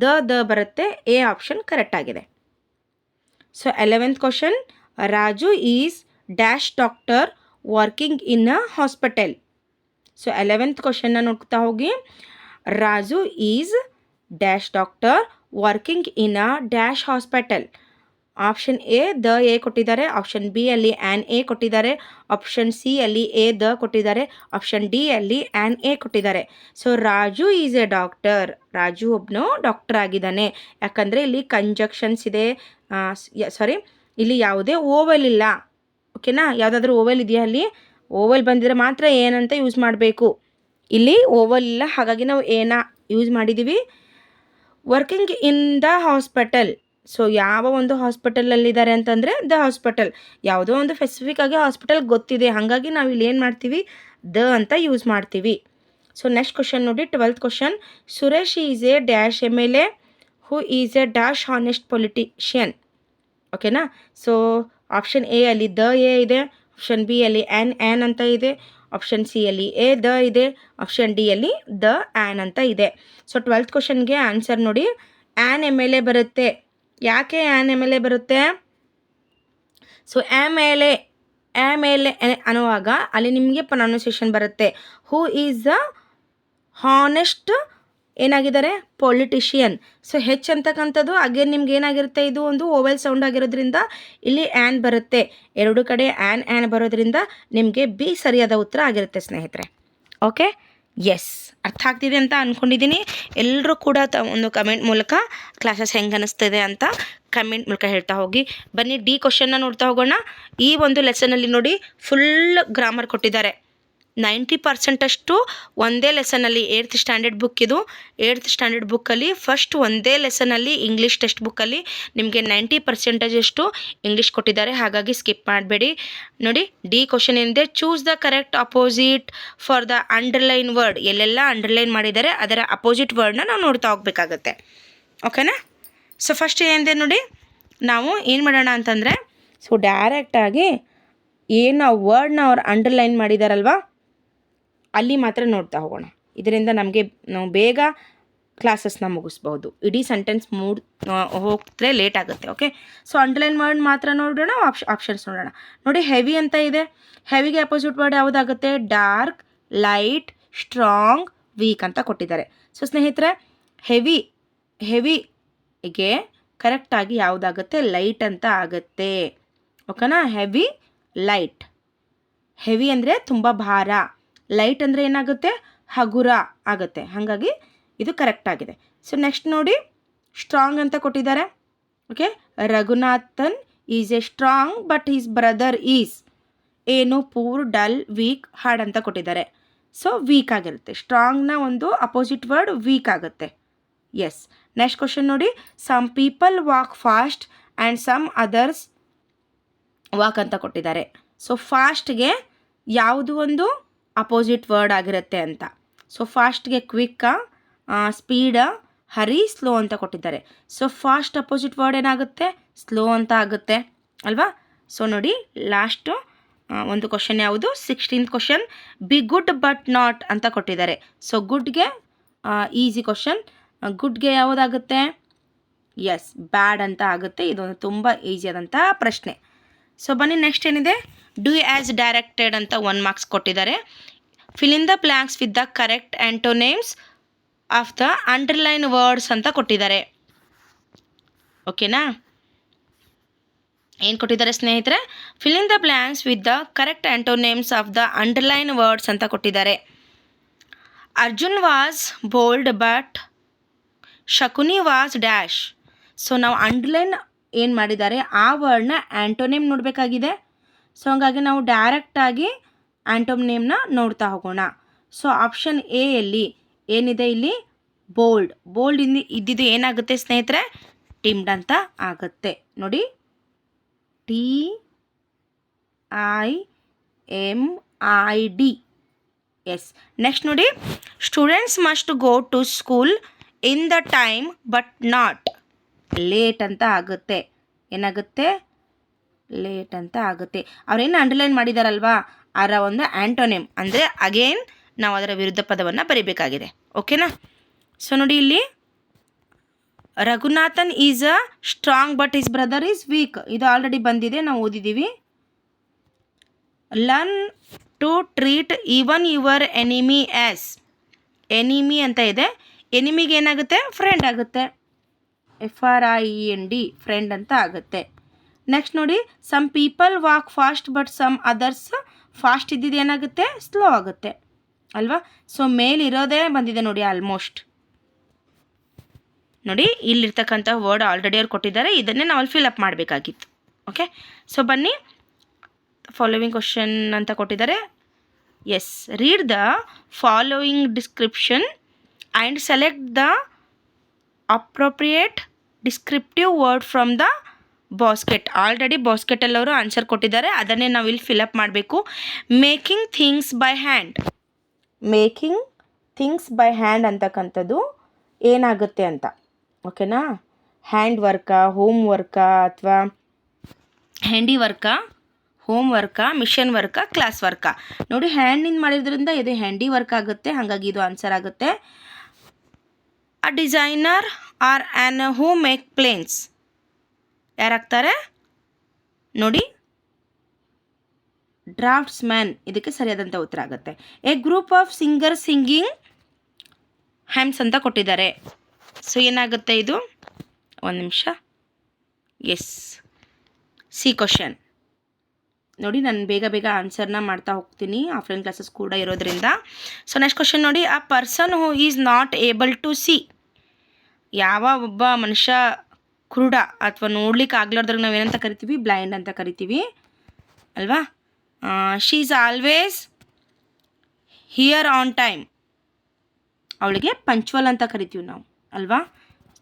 ದ ಬರುತ್ತೆ. ಎ ಆಪ್ಷನ್ ಕರೆಕ್ಟ್ ಆಗಿದೆ. So 11th question, Raju is dash doctor working in a hospital. So 11th ಕ್ವಶನ್ನ ನೋಡ್ತಾ ಹೋಗಿ. Raju is dash doctor working in a dash hospital. Option A the A ಕೊಟ್ಟಿದ್ದಾರೆ, ಆಪ್ಷನ್ ಬಿ ಅಲ್ಲಿ an A ಕೊಟ್ಟಿದ್ದಾರೆ, option C ಅಲ್ಲಿ A the ಕೊಟ್ಟಿದ್ದಾರೆ, option D ಅಲ್ಲಿ an A ಕೊಟ್ಟಿದ್ದಾರೆ. So Raju is A doctor. Raju ಒಬ್ಬನು ಡಾಕ್ಟರ್ ಆಗಿದ್ದಾನೆ. ಯಾಕಂದರೆ ಇಲ್ಲಿ ಕಂಜಕ್ಷನ್ಸ್ ಇದೆ, ಸಾರಿ ಇಲ್ಲಿ ಯಾವುದೇ ಓವೆಲ್ ಇಲ್ಲ. ಓಕೆನಾ? ಯಾವುದಾದ್ರೂ ಓವೆಲ್ ಇದೆಯಾ? ಅಲ್ಲಿ ಓವೆಲ್ ಬಂದಿದ್ರೆ ಮಾತ್ರ ಏನಂತ ಯೂಸ್ ಮಾಡಬೇಕು. ಇಲ್ಲಿ ಓವಲ್ ಇಲ್ಲ, ಹಾಗಾಗಿ ನಾವು ಏನ ಯೂಸ್ ಮಾಡಿದ್ದೀವಿ. Working in the hospital. So ಯಾವ ಒಂದು ಹಾಸ್ಪಿಟಲಲ್ಲಿದ್ದಾರೆ ಅಂತಂದರೆ ದ ಹಾಸ್ಪಿಟಲ್. ಯಾವುದೋ ಒಂದು ಸ್ಪೆಸಿಫಿಕ್ ಆಗಿ ಹಾಸ್ಪಿಟಲ್ ಗೊತ್ತಿದೆ, ಹಾಗಾಗಿ ನಾವು ಇಲ್ಲಿ ಏನು ಮಾಡ್ತೀವಿ? ದ ಅಂತ ಯೂಸ್ ಮಾಡ್ತೀವಿ. ಸೊ ನೆಕ್ಸ್ಟ್ ಕ್ವಶನ್ ನೋಡಿ, 12th question, Suresh is A dash M L A who is A dash honest politician. ಓಕೆನಾ? ಸೊ ಆಪ್ಷನ್ ಎ ಅಲ್ಲಿ ದ ಎ ಇದೆ, ಆಪ್ಷನ್ ಬಿ ಅಲ್ಲಿ ಆ್ಯನ್ ಅಂತ ಇದೆ, ಆಪ್ಷನ್ ಸಿ ಅಲ್ಲಿ ಎ ದ ಇದೆ, ಆಪ್ಷನ್ ಡಿ ಅಲ್ಲಿ ದ ಆ್ಯನ್ ಅಂತ ಇದೆ. ಸೊ 12th ಕ್ವಶನ್ಗೆ ಆನ್ಸರ್ ನೋಡಿ, ಆ್ಯನ್ ಎಮ್ ಎಲ್ ಎ ಬರುತ್ತೆ. ಯಾಕೆ ಆ್ಯನ್ ಎಮ್ ಎಲ್ ಎ ಬರುತ್ತೆ? ಸೊ ಎಮ್ ಎಲ್ ಎ ಅನ್ನುವಾಗ ಅಲ್ಲಿ ನಿಮಗೆ ಪ್ರೊನೌನ್ಸಿಯೇಷನ್ ಬರುತ್ತೆ. ಹೂ ಈಸ್ ದ ಹಾನೆಸ್ಟ್ ಏನಾಗಿದ್ದಾರೆ? ಪೊಲಿಟಿಷಿಯನ್. ಸೊ ಹೆಚ್ ಅಂತಕ್ಕಂಥದ್ದು ಅಗೇನ್ ನಿಮ್ಗೆ ಏನಾಗಿರುತ್ತೆ? ಇದು ಒಂದು ಓವೆಲ್ ಸೌಂಡ್ ಆಗಿರೋದ್ರಿಂದ ಇಲ್ಲಿ ಆ್ಯನ್ ಬರುತ್ತೆ. ಎರಡು ಕಡೆ ಆ್ಯನ್ ಬರೋದ್ರಿಂದ ನಿಮಗೆ ಬಿ ಸರಿಯಾದ ಉತ್ತರ ಆಗಿರುತ್ತೆ ಸ್ನೇಹಿತರೆ. ಓಕೆ. ಎಸ್, ಅರ್ಥ ಆಗ್ತಿದೆ ಅಂತ ಅಂದ್ಕೊಂಡಿದ್ದೀನಿ. ಎಲ್ಲರೂ ಕೂಡ ಒಂದು ಕಮೆಂಟ್ ಮೂಲಕ ಕ್ಲಾಸಸ್ ಹೆಂಗೆ ಅನ್ನಿಸ್ತಿದೆ ಅಂತ ಕಮೆಂಟ್ ಮೂಲಕ ಹೇಳ್ತಾ ಹೋಗಿ. ಬನ್ನಿ ಡಿ ಕ್ವಶನ್ನ ನೋಡ್ತಾ ಹೋಗೋಣ. ಈ ಒಂದು ಲೆಸನಲ್ಲಿ ನೋಡಿ ಫುಲ್ ಗ್ರಾಮರ್ ಕೊಟ್ಟಿದ್ದಾರೆ. 90% ಅಷ್ಟು ಒಂದೇ ಲೆಸನಲ್ಲಿ 8th ಸ್ಟ್ಯಾಂಡರ್ಡ್ ಬುಕ್ ಇದು. 8th ಸ್ಟ್ಯಾಂಡರ್ಡ್ ಬುಕ್ಕಲ್ಲಿ ಫಸ್ಟ್ ಒಂದೇ ಲೆಸನಲ್ಲಿ ಇಂಗ್ಲೀಷ್ ಟೆಕ್ಸ್ಟ್ ಬುಕ್ಕಲ್ಲಿ ನಿಮಗೆ 90% ಅಷ್ಟು ಇಂಗ್ಲೀಷ್ ಕೊಟ್ಟಿದ್ದಾರೆ, ಹಾಗಾಗಿ ಸ್ಕಿಪ್ ಮಾಡಬೇಡಿ. ನೋಡಿ ಡಿ ಕ್ವಶನ್ ಏನಿದೆ, choose the correct opposite for the underline word. ಎಲ್ಲೆಲ್ಲ ಅಂಡರ್ಲೈನ್ ಮಾಡಿದ್ದಾರೆ ಅದರ ಅಪೋಸಿಟ್ ವರ್ಡ್ನ ನಾವು ನೋಡ್ತಾ ಹೋಗ್ಬೇಕಾಗತ್ತೆ. ಓಕೆನಾ? ಸೊ ಫಸ್ಟ್ ಏನಿದೆ ನೋಡಿ, ನಾವು ಏನು ಮಾಡೋಣ ಅಂತಂದರೆ, ಸೊ ಡೈರೆಕ್ಟಾಗಿ ಏನು ವರ್ಡ್ನ ಅವ್ರು ಅಂಡರ್ಲೈನ್ ಮಾಡಿದಾರಲ್ವ ಅಲ್ಲಿ ಮಾತ್ರ ನೋಡ್ತಾ ಹೋಗೋಣ. ಇದರಿಂದ ನಮಗೆ ನಾವು ಬೇಗ ಕ್ಲಾಸಸ್ನ ಮುಗಿಸ್ಬೋದು. ಇಡೀ ಸೆಂಟೆನ್ಸ್ ಹೋಗ್ತರೆ ಲೇಟ್ ಆಗುತ್ತೆ. ಓಕೆ. ಸೊ ಅಂಡರ್ಲೈನ್ ವರ್ಡ್ ಮಾತ್ರ ನೋಡೋಣ, ಆಪ್ಷನ್ಸ್ ನೋಡೋಣ. ನೋಡಿ ಹೆವಿ ಅಂತ ಇದೆ. ಹೆವಿಗೆ ಅಪೋಸಿಟ್ ವರ್ಡ್ ಯಾವುದಾಗುತ್ತೆ? ಡಾರ್ಕ್, ಲೈಟ್, ಸ್ಟ್ರಾಂಗ್, ವೀಕ್ ಅಂತ ಕೊಟ್ಟಿದ್ದಾರೆ. ಸೊ ಸ್ನೇಹಿತರೆ, ಹೆವಿಗೆ ಕರೆಕ್ಟಾಗಿ ಯಾವುದಾಗುತ್ತೆ? ಲೈಟ್ ಅಂತ ಆಗುತ್ತೆ. ಓಕೆನಾ? Heavy, light. ಹೆವಿ ಅಂದರೆ ತುಂಬ ಭಾರ, ಲೈಟ್ ಅಂದರೆ ಏನಾಗುತ್ತೆ? ಹಗುರ ಆಗುತ್ತೆ. ಹಾಗಾಗಿ ಇದು ಕರೆಕ್ಟ್ ಆಗಿದೆ. ಸೊ ನೆಕ್ಸ್ಟ್ ನೋಡಿ, ಸ್ಟ್ರಾಂಗ್ ಅಂತ ಕೊಟ್ಟಿದ್ದಾರೆ. Okay. Raghunathan is a strong but he's brother is ಏನು? ಪೂರ್, ಡಲ್, ವೀಕ್, ಹಾರ್ಡ್ ಅಂತ ಕೊಟ್ಟಿದ್ದಾರೆ. ಸೊ ವೀಕ್ ಆಗಿರುತ್ತೆ. ಸ್ಟ್ರಾಂಗ್ನ ಒಂದು ಅಪೋಸಿಟ್ ವರ್ಡ್ ವೀಕ್ ಆಗುತ್ತೆ. ಎಸ್. ನೆಕ್ಸ್ಟ್ ಕ್ವಶನ್ ನೋಡಿ, some people walk fast and some others walk ಅಂತ ಕೊಟ್ಟಿದ್ದಾರೆ. ಸೊ ಫಾಸ್ಟ್ಗೆ ಯಾವುದು ಒಂದು ಅಪೋಸಿಟ್ ವರ್ಡ್ ಆಗಿರುತ್ತೆ ಅಂತ. ಸೊ ಫಾಸ್ಟ್ಗೆ ಕ್ವಿಕ್ಕ, ಸ್ಪೀಡ, ಹರಿ, ಸ್ಲೋ ಅಂತ ಕೊಟ್ಟಿದ್ದಾರೆ. ಸೊ ಫಾಸ್ಟ್ ಅಪೋಸಿಟ್ ವರ್ಡ್ ಏನಾಗುತ್ತೆ? ಸ್ಲೋ ಅಂತ ಆಗುತ್ತೆ ಅಲ್ವಾ? ಸೊ ನೋಡಿ ಲಾಸ್ಟು ಒಂದು ಕ್ವಶನ್ ಯಾವುದು 16th question, be good but not ಅಂತ ಕೊಟ್ಟಿದ್ದಾರೆ. ಸೊ ಗುಡ್ಗೆ ಈಸಿ ಕ್ವಶನ್, ಗುಡ್ಗೆ ಯಾವುದಾಗುತ್ತೆ? ಎಸ್, ಬ್ಯಾಡ್ ಅಂತ ಆಗುತ್ತೆ. ಇದೊಂದು ತುಂಬ ಈಸಿ ಆದಂಥ ಪ್ರಶ್ನೆ. ಸೊ ಬನ್ನಿ ನೆಕ್ಸ್ಟ್ ಏನಿದೆ, ಡೂ ಆ್ಯಸ್ ಡೈರೆಕ್ಟೆಡ್ ಅಂತ 1 ಮಾರ್ಕ್ಸ್ ಕೊಟ್ಟಿದ್ದಾರೆ. Fill in the blanks with the correct antonyms of the underline words ಅಂತ ಕೊಟ್ಟಿದ್ದಾರೆ. ಓಕೆನಾ? ಏನು ಕೊಟ್ಟಿದ್ದಾರೆ ಸ್ನೇಹಿತರೆ? Fill in the blanks with the correct antonyms of the underline words ಅಂತ ಕೊಟ್ಟಿದ್ದಾರೆ. Arjun was bold but Shakuni was dash. So ನಾವು ಅಂಡರ್ಲೈನ್ ಏನು ಮಾಡಿದ್ದಾರೆ ಆ ವರ್ಡ್ನ ಆ್ಯಂಟೋನೇಮ್ ನೋಡಬೇಕಾಗಿದೆ. ಸೊ ಹಾಗಾಗಿ ನಾವು ಡೈರೆಕ್ಟಾಗಿ ಆ್ಯಂಟೋನೇಮ್ನ ನೋಡ್ತಾ ಹೋಗೋಣ. ಸೊ ಆಪ್ಷನ್ ಎ ಯಲ್ಲಿ ಏನಿದೆ ಇಲ್ಲಿ? ಬೋಲ್ಡ್. ಬೋಲ್ಡ್ ಇದ್ದಿದ್ದು ಏನಾಗುತ್ತೆ ಸ್ನೇಹಿತರೆ? ಟಿಮ್ಡ್ ಅಂತ ಆಗುತ್ತೆ. ನೋಡಿ, TIMID. ಎಸ್. ನೆಕ್ಸ್ಟ್ ನೋಡಿ, students must go to school in the time but not late ಅಂತ ಆಗುತ್ತೆ. ಏನಾಗುತ್ತೆ? ಲೇಟ್ ಅಂತ ಆಗುತ್ತೆ. ಅವ್ರೇನು ಅಂಡರ್ಲೈನ್ ಮಾಡಿದಾರಲ್ವಾ ಅದರ ಒಂದು ಆ್ಯಂಟೋನೇಮ್, ಅಂದರೆ ಅಗೇನ್ ನಾವು ಅದರ ವಿರುದ್ಧ ಪದವನ್ನು ಬರೀಬೇಕಾಗಿದೆ. ಓಕೆನಾ? ಸೊ ನೋಡಿ ಇಲ್ಲಿ, Raghunathan is a strong but his brother is weak. ಇದು ಆಲ್ರೆಡಿ ಬಂದಿದೆ, ನಾವು ಓದಿದ್ದೀವಿ. Learn to treat even your enemy as. Enemy ಅಂತ ಇದೆ, ಎನಿಮಿಗೆ ಏನಾಗುತ್ತೆ? ಫ್ರೆಂಡ್ ಆಗುತ್ತೆ. FRIEND, ಫ್ರೆಂಡ್ ಅಂತ ಆಗುತ್ತೆ. ನೆಕ್ಸ್ಟ್ ನೋಡಿ, some people walk fast but some others. Fast ಇದ್ದಿದ್ದು ಏನಾಗುತ್ತೆ? ಸ್ಲೋ ಆಗುತ್ತೆ ಅಲ್ವಾ? ಸೊ ಮೇಲಿರೋದೇ ಬಂದಿದೆ ನೋಡಿ ಆಲ್ಮೋಸ್ಟ್. ನೋಡಿ, ಇಲ್ಲಿರ್ತಕ್ಕಂಥ ವರ್ಡ್ ಆಲ್ರೆಡಿ ಅವ್ರು ಕೊಟ್ಟಿದ್ದಾರೆ, ಇದನ್ನೇ ನಾವು ಅಲ್ಲಿ ಫಿಲ್ ಅಪ್ ಮಾಡಬೇಕಾಗಿತ್ತು. ಓಕೆ, ಸೊ ಬನ್ನಿ, ಫಾಲೋವಿಂಗ್ ಕ್ವಶನ್ ಅಂತ ಕೊಟ್ಟಿದ್ದಾರೆ. Yes, read the following description and select the appropriate descriptive word from the basket. Already ಬಾಸ್ಕೆಟಲ್ಲಿ ಅವರು ಆನ್ಸರ್ ಕೊಟ್ಟಿದ್ದಾರೆ, ಅದನ್ನೇ ನಾವು ಇಲ್ಲಿ ಫಿಲ್ ಅಪ್ ಮಾಡಬೇಕು. Making things by hand. Making things by hand ಅಂತಕ್ಕಂಥದ್ದು ಏನಾಗುತ್ತೆ ಅಂತ. ಓಕೆನಾ? ಹ್ಯಾಂಡ್ ವರ್ಕಾ, ಹೋಮ್ ವರ್ಕಾ, ಅಥವಾ ಹ್ಯಾಂಡಿ ವರ್ಕಾ, ಹೋಮ್ ವರ್ಕಾ, ಮಿಷನ್ ವರ್ಕಾ, ಕ್ಲಾಸ್ ವರ್ಕಾ. ನೋಡಿ, ಹ್ಯಾಂಡಿಂದ ಮಾಡಿದ್ರಿಂದ ಇದು ಹ್ಯಾಂಡಿ ವರ್ಕ್ ಆಗುತ್ತೆ, ಹಾಗಾಗಿ ಇದು ಆನ್ಸರ್ ಆಗುತ್ತೆ. A designer or an who make planes. ಯಾರಾಗ್ತಾರೆ ನೋಡಿ? ಡ್ರಾಫ್ಟ್ಸ್ ಮ್ಯಾನ್ ಇದಕ್ಕೆ ಸರಿಯಾದಂಥ ಉತ್ತರ ಆಗುತ್ತೆ. A group of singer singing hymns ಅಂತ ಕೊಟ್ಟಿದ್ದಾರೆ. ಸೊ ಏನಾಗುತ್ತೆ ಇದು? ಒಂದು ನಿಮಿಷ. Yes, C question. ನೋಡಿ, ನಾನು ಬೇಗ ಆನ್ಸರ್ನ ಮಾಡ್ತಾ ಹೋಗ್ತೀನಿ, ಆಫ್ಲೈನ್ ಕ್ಲಾಸಸ್ ಕೂಡ ಇರೋದ್ರಿಂದ. ಸೊ ನೆಕ್ಸ್ಟ್ ಕ್ವಶನ್ ನೋಡಿ, a person who is not able to see. ಯಾವ ಒಬ್ಬ ಮನುಷ್ಯ ಕುರುಡ ಅಥವಾ ನೋಡ್ಲಿಕ್ಕೆ ಆಗ್ಲಾರ್ದಾಗ ನಾವೇನಂತ ಕರಿತೀವಿ? ಬ್ಲೈಂಡ್ ಅಂತ ಕರಿತೀವಿ ಅಲ್ವಾ? She is always here on time. ಅವಳಿಗೆ ಪಂಚ್ವಲ್ ಅಂತ ಕರಿತೀವಿ ನಾವು ಅಲ್ವಾ?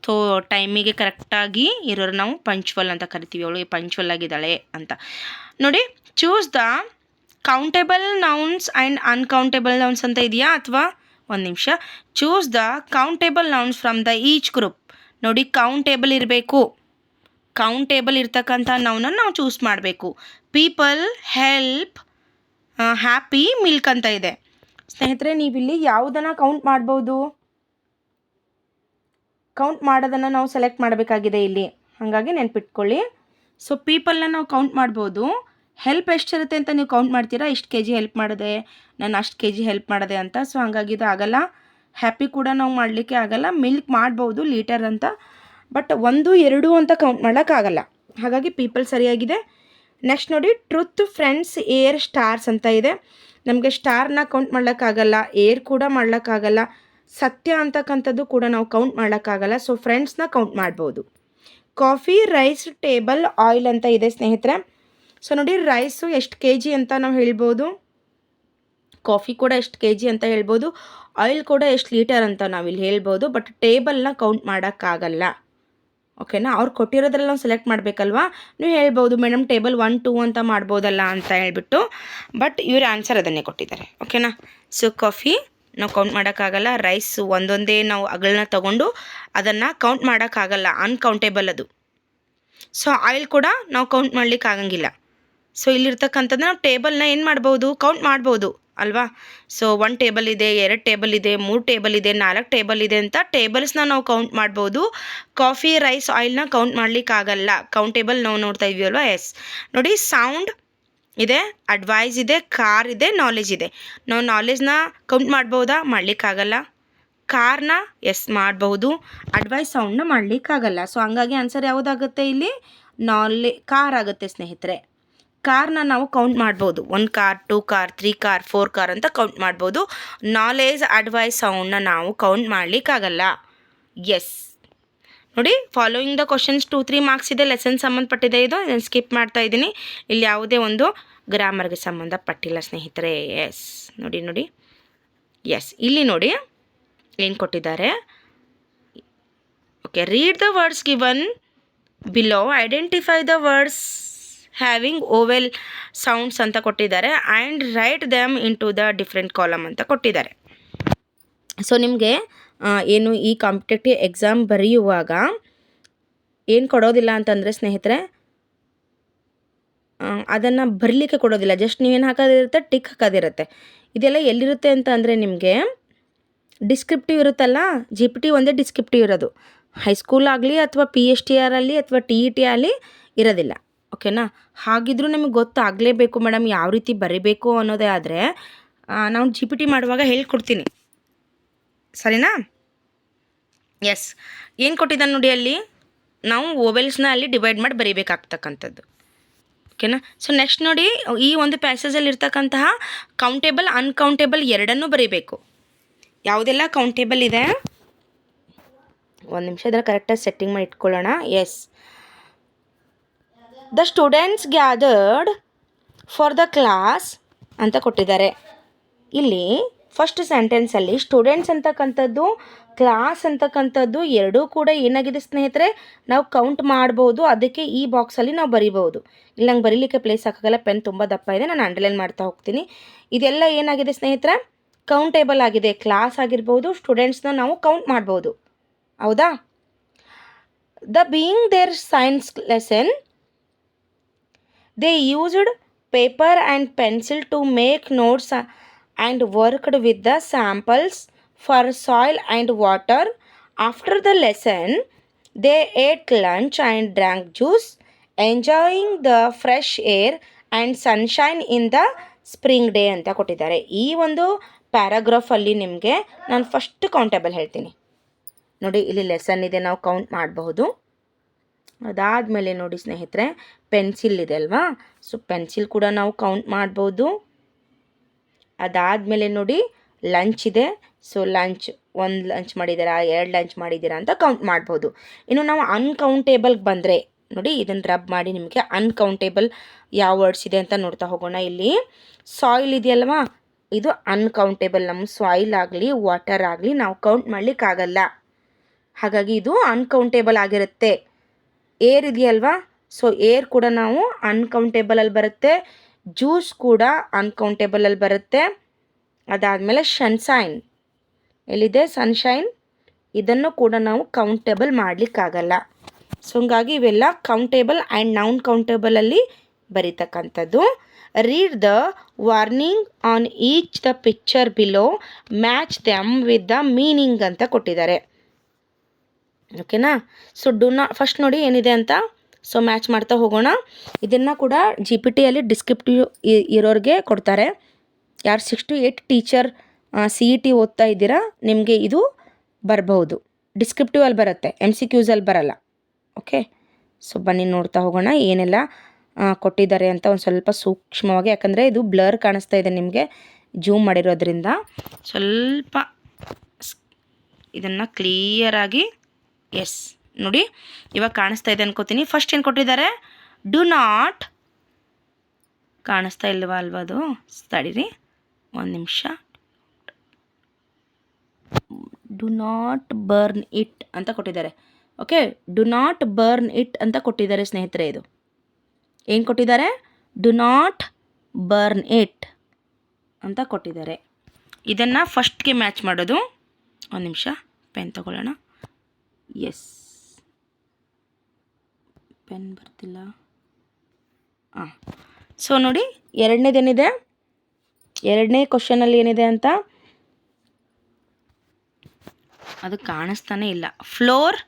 ಸೊ ಟೈಮಿಗೆ ಕರೆಕ್ಟಾಗಿ ಇರೋರು ನಾವು ಪಂಚ್ವಲ್ ಅಂತ ಕರಿತೀವಿ. ಅವಳಿಗೆ ಪಂಚ್ವಲ್ ಆಗಿದ್ದಾಳೆ ಅಂತ. ನೋಡಿ, choose the countable nouns and uncountable nouns ಅಂತ ಇದೆಯಾ? ಅಥವಾ ಒಂದು ನಿಮಿಷ, choose the countable nouns from the each group. ನೋಡಿ, ಕೌಂಟೇಬಲ್ ಇರಬೇಕು. ಕೌಂಟೇಬಲ್ ಇರ್ತಕ್ಕಂಥ ನೌನನ್ನು ನಾವು ಚೂಸ್ ಮಾಡಬೇಕು. ಪೀಪಲ್, ಹೆಲ್ಪ್, ಹ್ಯಾಪಿ, ಮಿಲ್ಕ್ ಅಂತ ಇದೆ. ಸ್ನೇಹಿತರೆ, ನೀವಿಲ್ಲಿ ಯಾವುದನ್ನು ಕೌಂಟ್ ಮಾಡ್ಬೋದು? ಕೌಂಟ್ ಮಾಡೋದನ್ನು ನಾವು ಸೆಲೆಕ್ಟ್ ಮಾಡಬೇಕಾಗಿದೆ ಇಲ್ಲಿ, ಹಾಗಾಗಿ ನೆನ್ಪಿಟ್ಕೊಳ್ಳಿ. ಸೊ ಪೀಪಲ್ನ ನಾವು ಕೌಂಟ್ ಮಾಡ್ಬೋದು. ಹೆಲ್ಪ್ ಎಷ್ಟಿರುತ್ತೆ ಅಂತ ನೀವು ಕೌಂಟ್ ಮಾಡ್ತೀರಾ? ಇಷ್ಟು kg ಹೆಲ್ಪ್ ಮಾಡಿದೆ, ನಾನು ಅಷ್ಟು kg ಹೆಲ್ಪ್ ಮಾಡಿದೆ ಅಂತ. ಸೊ ಹಾಗಾಗಿ ಇದು ಆಗಲ್ಲ. ಹ್ಯಾಪಿ ಕೂಡ ನಾವು ಮಾಡಲಿಕ್ಕೆ ಆಗಲ್ಲ. ಮಿಲ್ಕ್ ಮಾಡ್ಬೋದು, ಲೀಟರ್ ಅಂತ, ಬಟ್ 1, 2 ಅಂತ ಕೌಂಟ್ ಮಾಡೋಕ್ಕಾಗಲ್ಲ. ಹಾಗಾಗಿ ಪೀಪಲ್ ಸರಿಯಾಗಿದೆ. ನೆಕ್ಸ್ಟ್ ನೋಡಿ, ಟ್ರುತ್, ಫ್ರೆಂಡ್ಸ್, ಏರ್, ಸ್ಟಾರ್ಸ್ ಅಂತ ಇದೆ. ನಮಗೆ ಸ್ಟಾರ್ನ ಕೌಂಟ್ ಮಾಡೋಕ್ಕಾಗಲ್ಲ, ಏರ್ ಕೂಡ ಮಾಡೋಕ್ಕಾಗಲ್ಲ, ಸತ್ಯ ಅಂತಕ್ಕಂಥದ್ದು ಕೂಡ ನಾವು ಕೌಂಟ್ ಮಾಡೋಕ್ಕಾಗಲ್ಲ. ಸೊ ಫ್ರೆಂಡ್ಸ್ನ ಕೌಂಟ್ ಮಾಡ್ಬೋದು. ಕಾಫಿ, ರೈಸ್, ಟೇಬಲ್, ಆಯಿಲ್ ಅಂತ ಇದೆ ಸ್ನೇಹಿತರೆ. ಸೊ ನೋಡಿ, ರೈಸು ಎಷ್ಟು kg ಅಂತ ನಾವು ಹೇಳ್ಬೋದು, ಕಾಫಿ ಕೂಡ ಎಷ್ಟು kg ಅಂತ ಹೇಳ್ಬೋದು, ಆಯಿಲ್ ಕೂಡ ಎಷ್ಟು ಲೀಟರ್ ಅಂತ ನಾವಿಲ್ಲಿ ಹೇಳ್ಬೋದು. ಬಟ್ ಟೇಬಲ್ನ ಕೌಂಟ್ ಮಾಡೋಕ್ಕಾಗಲ್ಲ. ಓಕೆನಾ? ಅವ್ರು ಕೊಟ್ಟಿರೋದ್ರಲ್ಲಿ ನಾವು ಸೆಲೆಕ್ಟ್ ಮಾಡಬೇಕಲ್ವಾ? ನೀವು ಹೇಳ್ಬೋದು, ಮೇಡಮ್ ಟೇಬಲ್ 1, 2 ಅಂತ ಮಾಡ್ಬೋದಲ್ಲ ಅಂತ ಹೇಳ್ಬಿಟ್ಟು. ಬಟ್ ಇವ್ರ ಆನ್ಸರ್ ಅದನ್ನೇ ಕೊಟ್ಟಿದ್ದಾರೆ. ಓಕೆನಾ? ಸೊ ಕಾಫಿ ನಾವು ಕೌಂಟ್ ಮಾಡೋಕ್ಕಾಗಲ್ಲ. ರೈಸ್ ಒಂದೊಂದೇ ನಾವು ಅಗಳನ್ನ ತೊಗೊಂಡು ಅದನ್ನು ಕೌಂಟ್ ಮಾಡೋಕ್ಕಾಗಲ್ಲ, ಅನ್ಕೌಂಟೇಬಲ್ ಅದು. ಸೊ ಆಯಿಲ್ ಕೂಡ ನಾವು ಕೌಂಟ್ ಮಾಡಲಿಕ್ಕೆ ಆಗಂಗಿಲ್ಲ. ಸೊ ಇಲ್ಲಿರ್ತಕ್ಕಂಥದ್ದು ನಾವು ಟೇಬಲ್ನ ಏನು ಮಾಡ್ಬೋದು, ಕೌಂಟ್ ಮಾಡ್ಬೋದು ಅಲ್ವಾ. ಸೊ 1 ಟೇಬಲ್ ಇದೆ, 2 ಟೇಬಲ್ ಇದೆ, 3 ಟೇಬಲ್ ಇದೆ, 4 ಟೇಬಲ್ ಇದೆ ಅಂತ ಟೇಬಲ್ಸ್ನ ನಾವು ಕೌಂಟ್ ಮಾಡ್ಬೋದು. ಕಾಫಿ, ರೈಸ್, ಆಯಿಲ್ನ ಕೌಂಟ್ ಮಾಡಲಿಕ್ಕಾಗಲ್ಲ. ಕೌಂಟೇಬಲ್ ನಾವು ನೋಡ್ತಾ ಇದೀವಲ್ವಾ. ಎಸ್ ನೋಡಿ, ಸೌಂಡ್ ಇದೆ, ಅಡ್ವೈಸ್ ಇದೆ, ಕಾರ್ ಇದೆ, ನಾಲೆಜ್ ಇದೆ. ನಾವು ನಾಲೆಜ್ನ ಕೌಂಟ್ ಮಾಡ್ಬೋದಾ? ಮಾಡಲಿಕ್ಕಾಗಲ್ಲ. ಕಾರ್ನ ಎಸ್ ಮಾಡಬಹುದು, ಅಡ್ವೈಸ್ ಸೌಂಡ್ನ ಮಾಡಲಿಕ್ಕಾಗಲ್ಲ. ಸೊ ಹಂಗಾಗಿ ಆನ್ಸರ್ ಯಾವುದಾಗುತ್ತೆ ಇಲ್ಲಿ? ಕಾರ್ ಆಗುತ್ತೆ ಸ್ನೇಹಿತರೆ. ಕಾರ್ನ ನಾವು ಕೌಂಟ್ ಮಾಡ್ಬೋದು. 1 ಕಾರ್, 2 ಕಾರ್, 3 ಕಾರ್, 4 ಕಾರ್ ಅಂತ ಕೌಂಟ್ ಮಾಡ್ಬೋದು. ನಾಲೆಜ್, ಅಡ್ವೈಸ್ ಸೌಂಡ್ನ ನಾವು ಕೌಂಟ್ ಮಾಡಲಿಕ್ಕಾಗಲ್ಲ. ಎಸ್ ನೋಡಿ, ಫಾಲೋಯಿಂಗ್ ದ ಕ್ವಶನ್ಸ್ 2-3 ಮಾರ್ಕ್ಸ್ ಇದೆ, ಲೆಸನ್ ಸಂಬಂಧಪಟ್ಟಿದೆ. ಇದನ್ನು ಸ್ಕಿಪ್ ಮಾಡ್ತಾ ಇದ್ದೀನಿ. ಇಲ್ಲಿ ಯಾವುದೇ ಒಂದು ಗ್ರಾಮರ್ಗೆ ಸಂಬಂಧಪಟ್ಟಿಲ್ಲ ಸ್ನೇಹಿತರೆ. ಎಸ್ ನೋಡಿ ಎಸ್ ಇಲ್ಲಿ ನೋಡಿ ಏನು ಕೊಟ್ಟಿದ್ದಾರೆ. Okay, read the words given below, identify the words having vowel sounds ಅಂತ ಕೊಟ್ಟಿದ್ದಾರೆ and write them into the different column ಅಂತ ಕೊಟ್ಟಿದ್ದಾರೆ. ಸೊ ನಿಮಗೆ ಏನು ಈ ಕಾಂಪಿಟೇಟಿವ್ ಎಕ್ಸಾಮ್ ಬರೆಯುವಾಗ ಏನು ಕೊಡೋದಿಲ್ಲ ಅಂತಂದರೆ ಸ್ನೇಹಿತರೆ, ಅದನ್ನು ಬರಲಿಕ್ಕೆ ಕೊಡೋದಿಲ್ಲ. ಜಸ್ಟ್ ನೀವೇನು ಹಾಕೋದಿರುತ್ತೆ, ಟಿಕ್ ಹಾಕೋದಿರುತ್ತೆ. ಇದೆಲ್ಲ ಎಲ್ಲಿರುತ್ತೆ ಅಂತ ಅಂದರೆ ನಿಮಗೆ ಡಿಸ್ಕ್ರಿಪ್ಟಿವ್ ಇರುತ್ತಲ್ಲ, GPT ಒಂದೇ ಡಿಸ್ಕ್ರಿಪ್ಟಿವ್ ಇರೋದು. ಹೈಸ್ಕೂಲ್ ಆಗಲಿ ಅಥವಾ PSTR ಅಲ್ಲಿ ಅಥವಾ TET ಅಲ್ಲಿ ಇರೋದಿಲ್ಲ. ಓಕೆನಾ. ಹಾಗಿದ್ರೂ ನಿಮಗೆ ಗೊತ್ತಾಗಲೇಬೇಕು ಮೇಡಮ್ ಯಾವ ರೀತಿ ಬರೀಬೇಕು ಅನ್ನೋದೇ ಆದರೆ ನಾವು GPT ಮಾಡುವಾಗ ಹೇಳ್ಕೊಡ್ತೀನಿ, ಸರಿನಾ. ಎಸ್ ಏನು ಕೊಟ್ಟಿದ್ದಾನೆ ನೋಡಿ, ಅಲ್ಲಿ ನಾವು ಓವೆಲ್ಸ್ನ ಅಲ್ಲಿ ಡಿವೈಡ್ ಮಾಡಿ ಬರೀಬೇಕಾಗ್ತಕ್ಕಂಥದ್ದು. ಓಕೆನಾ. ಸೊ ನೆಕ್ಸ್ಟ್ ನೋಡಿ, ಈ ಒಂದು ಪ್ಯಾಸೇಜಲ್ಲಿ ಇರ್ತಕ್ಕಂತಹ ಕೌಂಟೇಬಲ್, ಅನ್ಕೌಂಟೇಬಲ್ ಎರಡನ್ನೂ ಬರೀಬೇಕು. ಯಾವುದೆಲ್ಲ ಕೌಂಟೇಬಲ್ ಇದೆ, ಒಂದು ನಿಮಿಷ ಇದರ ಕರೆಕ್ಟಾಗಿ ಸೆಟ್ಟಿಂಗ್ ಮಾಡಿ ಇಟ್ಕೊಳ್ಳೋಣ. Yes, the students gathered for the class ಅಂತ ಕೊಟ್ಟಿದ್ದಾರೆ. ಇಲ್ಲಿ ಫಸ್ಟ್ ಸೆಂಟೆನ್ಸಲ್ಲಿ ಸ್ಟೂಡೆಂಟ್ಸ್ ಅಂತಕ್ಕಂಥದ್ದು, ಕ್ಲಾಸ್ ಅಂತಕ್ಕಂಥದ್ದು ಎರಡೂ ಕೂಡ ಏನಾಗಿದೆ ಸ್ನೇಹಿತರೆ, ನಾವು ಕೌಂಟ್ ಮಾಡ್ಬೋದು. ಅದಕ್ಕೆ ಈ ಬಾಕ್ಸಲ್ಲಿ ನಾವು ಬರಿಬೋದು. ಇಲ್ಲಿ ನಂಗೆ ಬರೀಲಿಕ್ಕೆ ಪ್ಲೇಸ್ ಹಾಕೋಲ್ಲ, ಪೆನ್ ತುಂಬ ದಪ್ಪ ಇದೆ, ನಾನು ಅಂಡರ್ಲೈನ್ ಮಾಡ್ತಾ ಹೋಗ್ತೀನಿ. ಇದೆಲ್ಲ ಏನಾಗಿದೆ ಸ್ನೇಹಿತರೆ, ಕೌಂಟೇಬಲ್ ಆಗಿದೆ. ಕ್ಲಾಸ್ ಆಗಿರ್ಬೋದು, ಸ್ಟೂಡೆಂಟ್ಸ್ನ ನಾವು ಕೌಂಟ್ ಮಾಡ್ಬೋದು. ಹೌದಾ. The being their science lesson, they used paper and pencil to make notes and worked with the samples for soil and water. After the lesson, they ate lunch and drank juice, enjoying the fresh air and sunshine in the spring day ಅಂತ ಕೊಟ್ಟಿದ್ದಾರೆ. ಈ ಒಂದು ಪ್ಯಾರಾಗ್ರಾಫಲ್ಲಿ ನಿಮಗೆ ನಾನು first countable ಹೇಳ್ತೀನಿ ನೋಡಿ. ಇಲ್ಲಿ lesson ಇದೆ, ನಾವು ಕೌಂಟ್ ಮಾಡಬಹುದು. ಅದಾದಮೇಲೆ ನೋಡಿ ಸ್ನೇಹಿತರೆ, ಪೆನ್ಸಿಲ್ ಇದೆ ಅಲ್ವಾ, ಸೊ ಪೆನ್ಸಿಲ್ ಕೂಡ ನಾವು ಕೌಂಟ್ ಮಾಡ್ಬೋದು. ಅದಾದಮೇಲೆ ನೋಡಿ ಲಂಚ್ ಇದೆ, ಸೊ ಲಂಚ್ 1 ಲಂಚ್ ಮಾಡಿದ್ದೀರಾ, 2 ಲಂಚ್ ಮಾಡಿದ್ದೀರಾ ಅಂತ ಕೌಂಟ್ ಮಾಡ್ಬೋದು. ಇನ್ನು ನಾವು ಅನ್ಕೌಂಟೇಬಲ್ಗೆ ಬಂದರೆ ನೋಡಿ, ಇದನ್ನು ರಬ್ ಮಾಡಿ ನಿಮಗೆ ಅನ್ಕೌಂಟೇಬಲ್ ಯಾವ ವರ್ಡ್ಸ್ ಇದೆ ಅಂತ ನೋಡ್ತಾ ಹೋಗೋಣ. ಇಲ್ಲಿ ಸಾಯಿಲ್ ಇದೆಯಲ್ವಾ, ಇದು ಅನ್ಕೌಂಟೇಬಲ್. ನಮ್ಮ ಸಾಯಿಲ್ ಆಗಲಿ ವಾಟರ್ ಆಗಲಿ ನಾವು ಕೌಂಟ್ ಮಾಡಲಿಕ್ಕಾಗಲ್ಲ, ಹಾಗಾಗಿ ಇದು ಅನ್ಕೌಂಟೇಬಲ್ ಆಗಿರುತ್ತೆ. ಏರ್ ಇದೆಯಲ್ವಾ, ಸೊ ಏರ್ ಕೂಡ ನಾವು ಅನ್ಕೌಂಟೇಬಲಲ್ಲಿ ಬರುತ್ತೆ. ಜ್ಯೂಸ್ ಕೂಡ ಅನ್ಕೌಂಟೇಬಲಲ್ಲಿ ಬರುತ್ತೆ. ಅದಾದಮೇಲೆ ಸನ್ಶೈನ್ ಎಲ್ಲಿದೆ, ಸನ್ಶೈನ್, ಇದನ್ನು ಕೂಡ ನಾವು ಕೌಂಟೇಬಲ್ ಮಾಡಲಿಕ್ಕಾಗಲ್ಲ. ಸೊ ಹಂಗಾಗಿ ಇವೆಲ್ಲ ಕೌಂಟೇಬಲ್ ಆ್ಯಂಡ್ ನಾನ್ ಕೌಂಟೇಬಲಲ್ಲಿ ಬರೀತಕ್ಕಂಥದ್ದು. Read the warning on each the picture below, match them with the meaning ಅಂತ ಕೊಟ್ಟಿದ್ದಾರೆ. ಓಕೆನಾ. ಸೊ ಫಸ್ಟ್ ನೋಡಿ ಏನಿದೆ ಅಂತ, ಸೊ ಮ್ಯಾಚ್ ಮಾಡ್ತಾ ಹೋಗೋಣ. ಇದನ್ನು ಕೂಡ GPTಯಲ್ಲಿ ಡಿಸ್ಕ್ರಿಪ್ಟಿವ್ ಇರೋರಿಗೆ ಕೊಡ್ತಾರೆ. ಯಾರು 6 to 8 ಟೀಚರ್ CET ಓದ್ತಾ ಇದ್ದೀರಾ, ನಿಮಗೆ ಇದು ಬರಬಹುದು. ಡಿಸ್ಕ್ರಿಪ್ಟಿವ್ ಅಲ್ಲಿ ಬರುತ್ತೆ, MCQಸಲ್ಲಿ ಬರಲ್ಲ. ಓಕೆ, ಸೊ ಬನ್ನಿ ನೋಡ್ತಾ ಹೋಗೋಣ ಏನೆಲ್ಲ ಕೊಟ್ಟಿದ್ದಾರೆ ಅಂತ ಒಂದು ಸ್ವಲ್ಪ ಸೂಕ್ಷ್ಮವಾಗಿ. ಯಾಕಂದರೆ ಇದು ಬ್ಲರ್ ಕಾಣಿಸ್ತಾ ಇದೆ ನಿಮಗೆ ಜೂಮ್ ಮಾಡಿರೋದ್ರಿಂದ. ಸ್ವಲ್ಪ ಇದನ್ನು ಕ್ಲಿಯರಾಗಿ, ಎಸ್ ನೋಡಿ ಇವಾಗ ಕಾಣಿಸ್ತಾ ಇದೆ ಅನ್ಕೋತೀನಿ. ಫಸ್ಟ್ ಏನು ಕೊಟ್ಟಿದ್ದಾರೆ, ಡು ನಾಟ್, ಕಾಣಿಸ್ತಾ ಇಲ್ವಾ ಅಲ್ವಾ ಅದು, ತಡೀರಿ ಒಂದು ನಿಮಿಷ. ಡು ನಾಟ್ ಬರ್ನ್ ಇಟ್ ಅಂತ ಕೊಟ್ಟಿದ್ದಾರೆ. Okay, do not burn it ಅಂತ ಕೊಟ್ಟಿದ್ದಾರೆ ಸ್ನೇಹಿತರೆ. ಇದು ಏನು ಕೊಟ್ಟಿದ್ದಾರೆ, ಡು ನಾಟ್ ಬರ್ನ್ ಇಟ್ ಅಂತ ಕೊಟ್ಟಿದ್ದಾರೆ. ಇದನ್ನು ಫಸ್ಟ್ಗೆ ಮ್ಯಾಚ್ ಮಾಡೋದು. ಒಂದು ನಿಮಿಷ ಪೆನ್ ತಗೊಳ್ಳೋಣ. ಎಸ್, ಪೆನ್ ಬರ್ತಿಲ್ಲ. ಸೊ ನೋಡಿ ಎರಡನೇದೇನಿದೆ, ಎರಡನೇ ಕ್ವಶನಲ್ಲಿ ಏನಿದೆ ಅಂತ ಅದು ಕಾಣಿಸ್ತಾನೆ ಇಲ್ಲ. ಫ್ಲೋರ್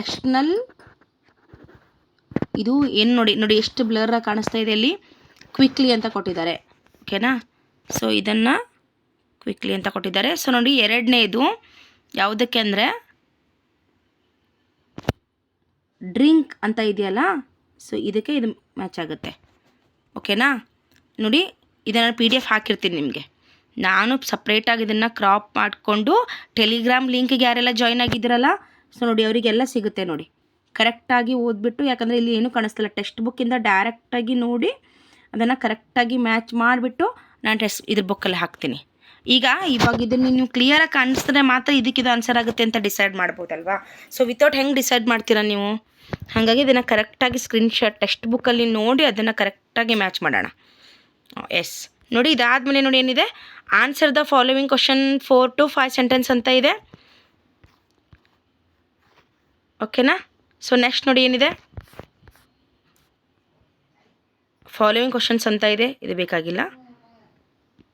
ಎಕ್ಸ್ಟರ್ನಲ್, ಇದು ಏನು ನೋಡಿ ಎಷ್ಟು ಬ್ಲರಾಗಿ ಕಾಣಿಸ್ತಾ ಇದೆ. ಇಲ್ಲಿ ಕ್ವಿಕ್ಲಿ ಅಂತ ಕೊಟ್ಟಿದ್ದಾರೆ, ಓಕೆನಾ. ಸೊ ಇದನ್ನು ಕ್ವಿಕ್ಲಿ ಅಂತ ಕೊಟ್ಟಿದ್ದಾರೆ. ಸೊ ನೋಡಿ ಎರಡನೇದು ಯಾವುದಕ್ಕೆ ಅಂದರೆ ಡ್ರಿಂಕ್ ಅಂತ ಇದೆಯಲ್ಲ, ಸೊ ಇದಕ್ಕೆ ಇದು ಮ್ಯಾಚ್ ಆಗುತ್ತೆ, ಓಕೆನಾ. ನೋಡಿ ಇದನ್ನು PDF ಹಾಕಿರ್ತೀನಿ ನಿಮಗೆ. ನಾನು ಸಪ್ರೇಟಾಗಿ ಇದನ್ನು ಕ್ರಾಪ್ ಮಾಡಿಕೊಂಡು ಟೆಲಿಗ್ರಾಮ್ ಲಿಂಕಿಗೆ ಯಾರೆಲ್ಲ ಜಾಯ್ನ್ ಆಗಿದ್ದೀರಲ್ಲ, ಸೊ ನೋಡಿ ಅವರಿಗೆಲ್ಲ ಸಿಗುತ್ತೆ ನೋಡಿ. ಕರೆಕ್ಟಾಗಿ ಓದ್ಬಿಟ್ಟು, ಯಾಕಂದರೆ ಇಲ್ಲಿ ಏನೂ ಕಾಣಿಸ್ತಿಲ್ಲ, ಟೆಕ್ಸ್ಟ್ ಬುಕ್ಕಿಂದ ಡೈರೆಕ್ಟಾಗಿ ನೋಡಿ ಅದನ್ನು ಕರೆಕ್ಟಾಗಿ ಮ್ಯಾಚ್ ಮಾಡಿಬಿಟ್ಟು ನಾನು ಇದ್ರ ಬುಕ್ಕಲ್ಲಿ ಹಾಕ್ತೀನಿ. ಇವಾಗ ಇದನ್ನು ನೀವು ಕ್ಲಿಯರಾಗಿ ಕಾಣಿಸಿದ್ರೆ ಮಾತ್ರ ಇದಕ್ಕಿದು ಆನ್ಸರ್ ಆಗುತ್ತೆ ಅಂತ ಡಿಸೈಡ್ ಮಾಡ್ಬೋದಲ್ವಾ. ಸೊ ವಿತೌಟ್ ಹೆಂಗೆ ಡಿಸೈಡ್ ಮಾಡ್ತೀರಾ ನೀವು? ಹಾಗಾಗಿ ಇದನ್ನು ಕರೆಕ್ಟಾಗಿ ಸ್ಕ್ರೀನ್ಶಾಟ್ ಟೆಕ್ಸ್ಟ್ ಬುಕ್ಕಲ್ಲಿ ನೋಡಿ ಅದನ್ನು ಕರೆಕ್ಟಾಗಿ ಮ್ಯಾಚ್ ಮಾಡೋಣ. ಎಸ್ ನೋಡಿ, ಇದಾದಮೇಲೆ ನೋಡಿ ಏನಿದೆ, answer the following question 4 to 5 sentence ಅಂತ ಇದೆ, ಓಕೆನಾ. ಸೊ ನೆಕ್ಸ್ಟ್ ನೋಡಿ ಏನಿದೆ, ಫಾಲೋವಿಂಗ್ ಕ್ವಶನ್ಸ್ ಅಂತ ಇದೆ, ಇದು ಬೇಕಾಗಿಲ್ಲ.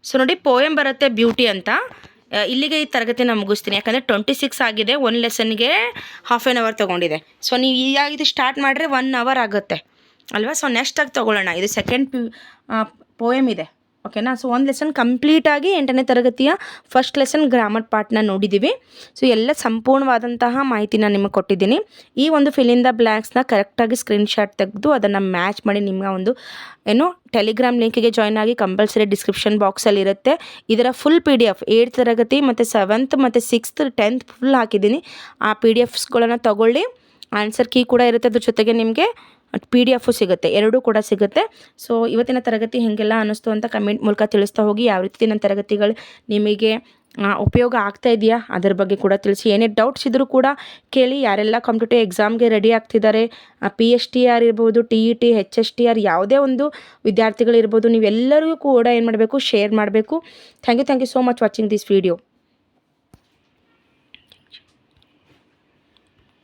ಸೊ ನೋಡಿ ಪೋಯಮ್ ಬರುತ್ತೆ ಬ್ಯೂಟಿ ಅಂತ. ಇಲ್ಲಿಗೆ ಈ ತರಗತಿನ ಮುಗಿಸ್ತೀನಿ, ಯಾಕಂದರೆ 26 ಆಗಿದೆ. ಒಂದು ಲೆಸನ್ಗೆ ½ an hour ತೊಗೊಂಡಿದೆ. ಸೊ ನೀವು ಇದು ಸ್ಟಾರ್ಟ್ ಮಾಡಿದ್ರೆ 1 hour ಆಗುತ್ತೆ ಅಲ್ವಾ. ಸೊ ನೆಕ್ಸ್ಟಾಗಿ ತೊಗೊಳ್ಳೋಣ. ಇದು ಸೆಕೆಂಡ್ ಪೋಯಮ್ ಇದೆ, ಓಕೆನಾ. ಸೊ ಒಂದು ಲೆಸನ್ ಕಂಪ್ಲೀಟಾಗಿ 8ನೇ ತರಗತಿಯ ಫಸ್ಟ್ ಲೆಸನ್ ಗ್ರಾಮರ್ ಪಾರ್ಟ್ನ ನೋಡಿದ್ದೀವಿ. ಸೊ ಎಲ್ಲ ಸಂಪೂರ್ಣವಾದಂತಹ ಮಾಹಿತಿನ ನಿಮಗೆ ಕೊಟ್ಟಿದ್ದೀನಿ. ಈ ಒಂದು ಫಿಲ್ ಇನ್ ದ ಬ್ಲ್ಯಾಂಕ್ಸ್ನ ಕರೆಕ್ಟಾಗಿ ಸ್ಕ್ರೀನ್ಶಾಟ್ ತೆಗೆದು ಅದನ್ನು ಮ್ಯಾಚ್ ಮಾಡಿ ನಿಮ್ಮ ಒಂದು ಟೆಲಿಗ್ರಾಮ್ ಲಿಂಕಿಗೆ ಜಾಯ್ನ್ ಆಗಿ. ಕಂಪಲ್ಸರಿ ಡಿಸ್ಕ್ರಿಪ್ಷನ್ ಬಾಕ್ಸಲ್ಲಿ ಇರುತ್ತೆ ಇದರ ಫುಲ್ PDF 8th ತರಗತಿ ಮತ್ತು 7th ಮತ್ತು 6th 10th ಫುಲ್ ಹಾಕಿದ್ದೀನಿ. ಆ PDFಸ್ಗಳನ್ನು ತೊಗೊಳ್ಳಿ. ಆನ್ಸರ್ ಕೀ ಕೂಡ ಇರುತ್ತೆ, ಅದ್ರ ಜೊತೆಗೆ ನಿಮಗೆ PDF ಸಿಗುತ್ತೆ, ಎರಡೂ ಕೂಡ ಸಿಗುತ್ತೆ. ಸೊ ಇವತ್ತಿನ ತರಗತಿ ಹೇಗೆಲ್ಲ ಅನ್ನಿಸ್ತು ಅಂತ ಕಮೆಂಟ್ ಮೂಲಕ ತಿಳಿಸ್ತಾ ಹೋಗಿ. ಯಾವ ರೀತಿ ನನ್ನ ತರಗತಿಗಳು ನಿಮಗೆ ಉಪಯೋಗ ಆಗ್ತಾ ಇದೆಯಾ ಅದರ ಬಗ್ಗೆ ಕೂಡ ತಿಳಿಸಿ. ಏನೇ ಡೌಟ್ಸ್ ಇದ್ದರೂ ಕೂಡ ಕೇಳಿ. ಯಾರೆಲ್ಲ ಕಾಂಪಿಟೇಟಿವ್ ಎಕ್ಸಾಮ್ಗೆ ರೆಡಿ ಆಗ್ತಿದ್ದಾರೆ, PSTR ಇರ್ಬೋದು, TET HSTR ಯಾವುದೇ ಒಂದು ವಿದ್ಯಾರ್ಥಿಗಳಿರ್ಬೋದು, ನೀವೆಲ್ಲರಿಗೂ ಕೂಡ ಏನು ಮಾಡಬೇಕು, ಶೇರ್ ಮಾಡಬೇಕು. Thank you so much watching this video.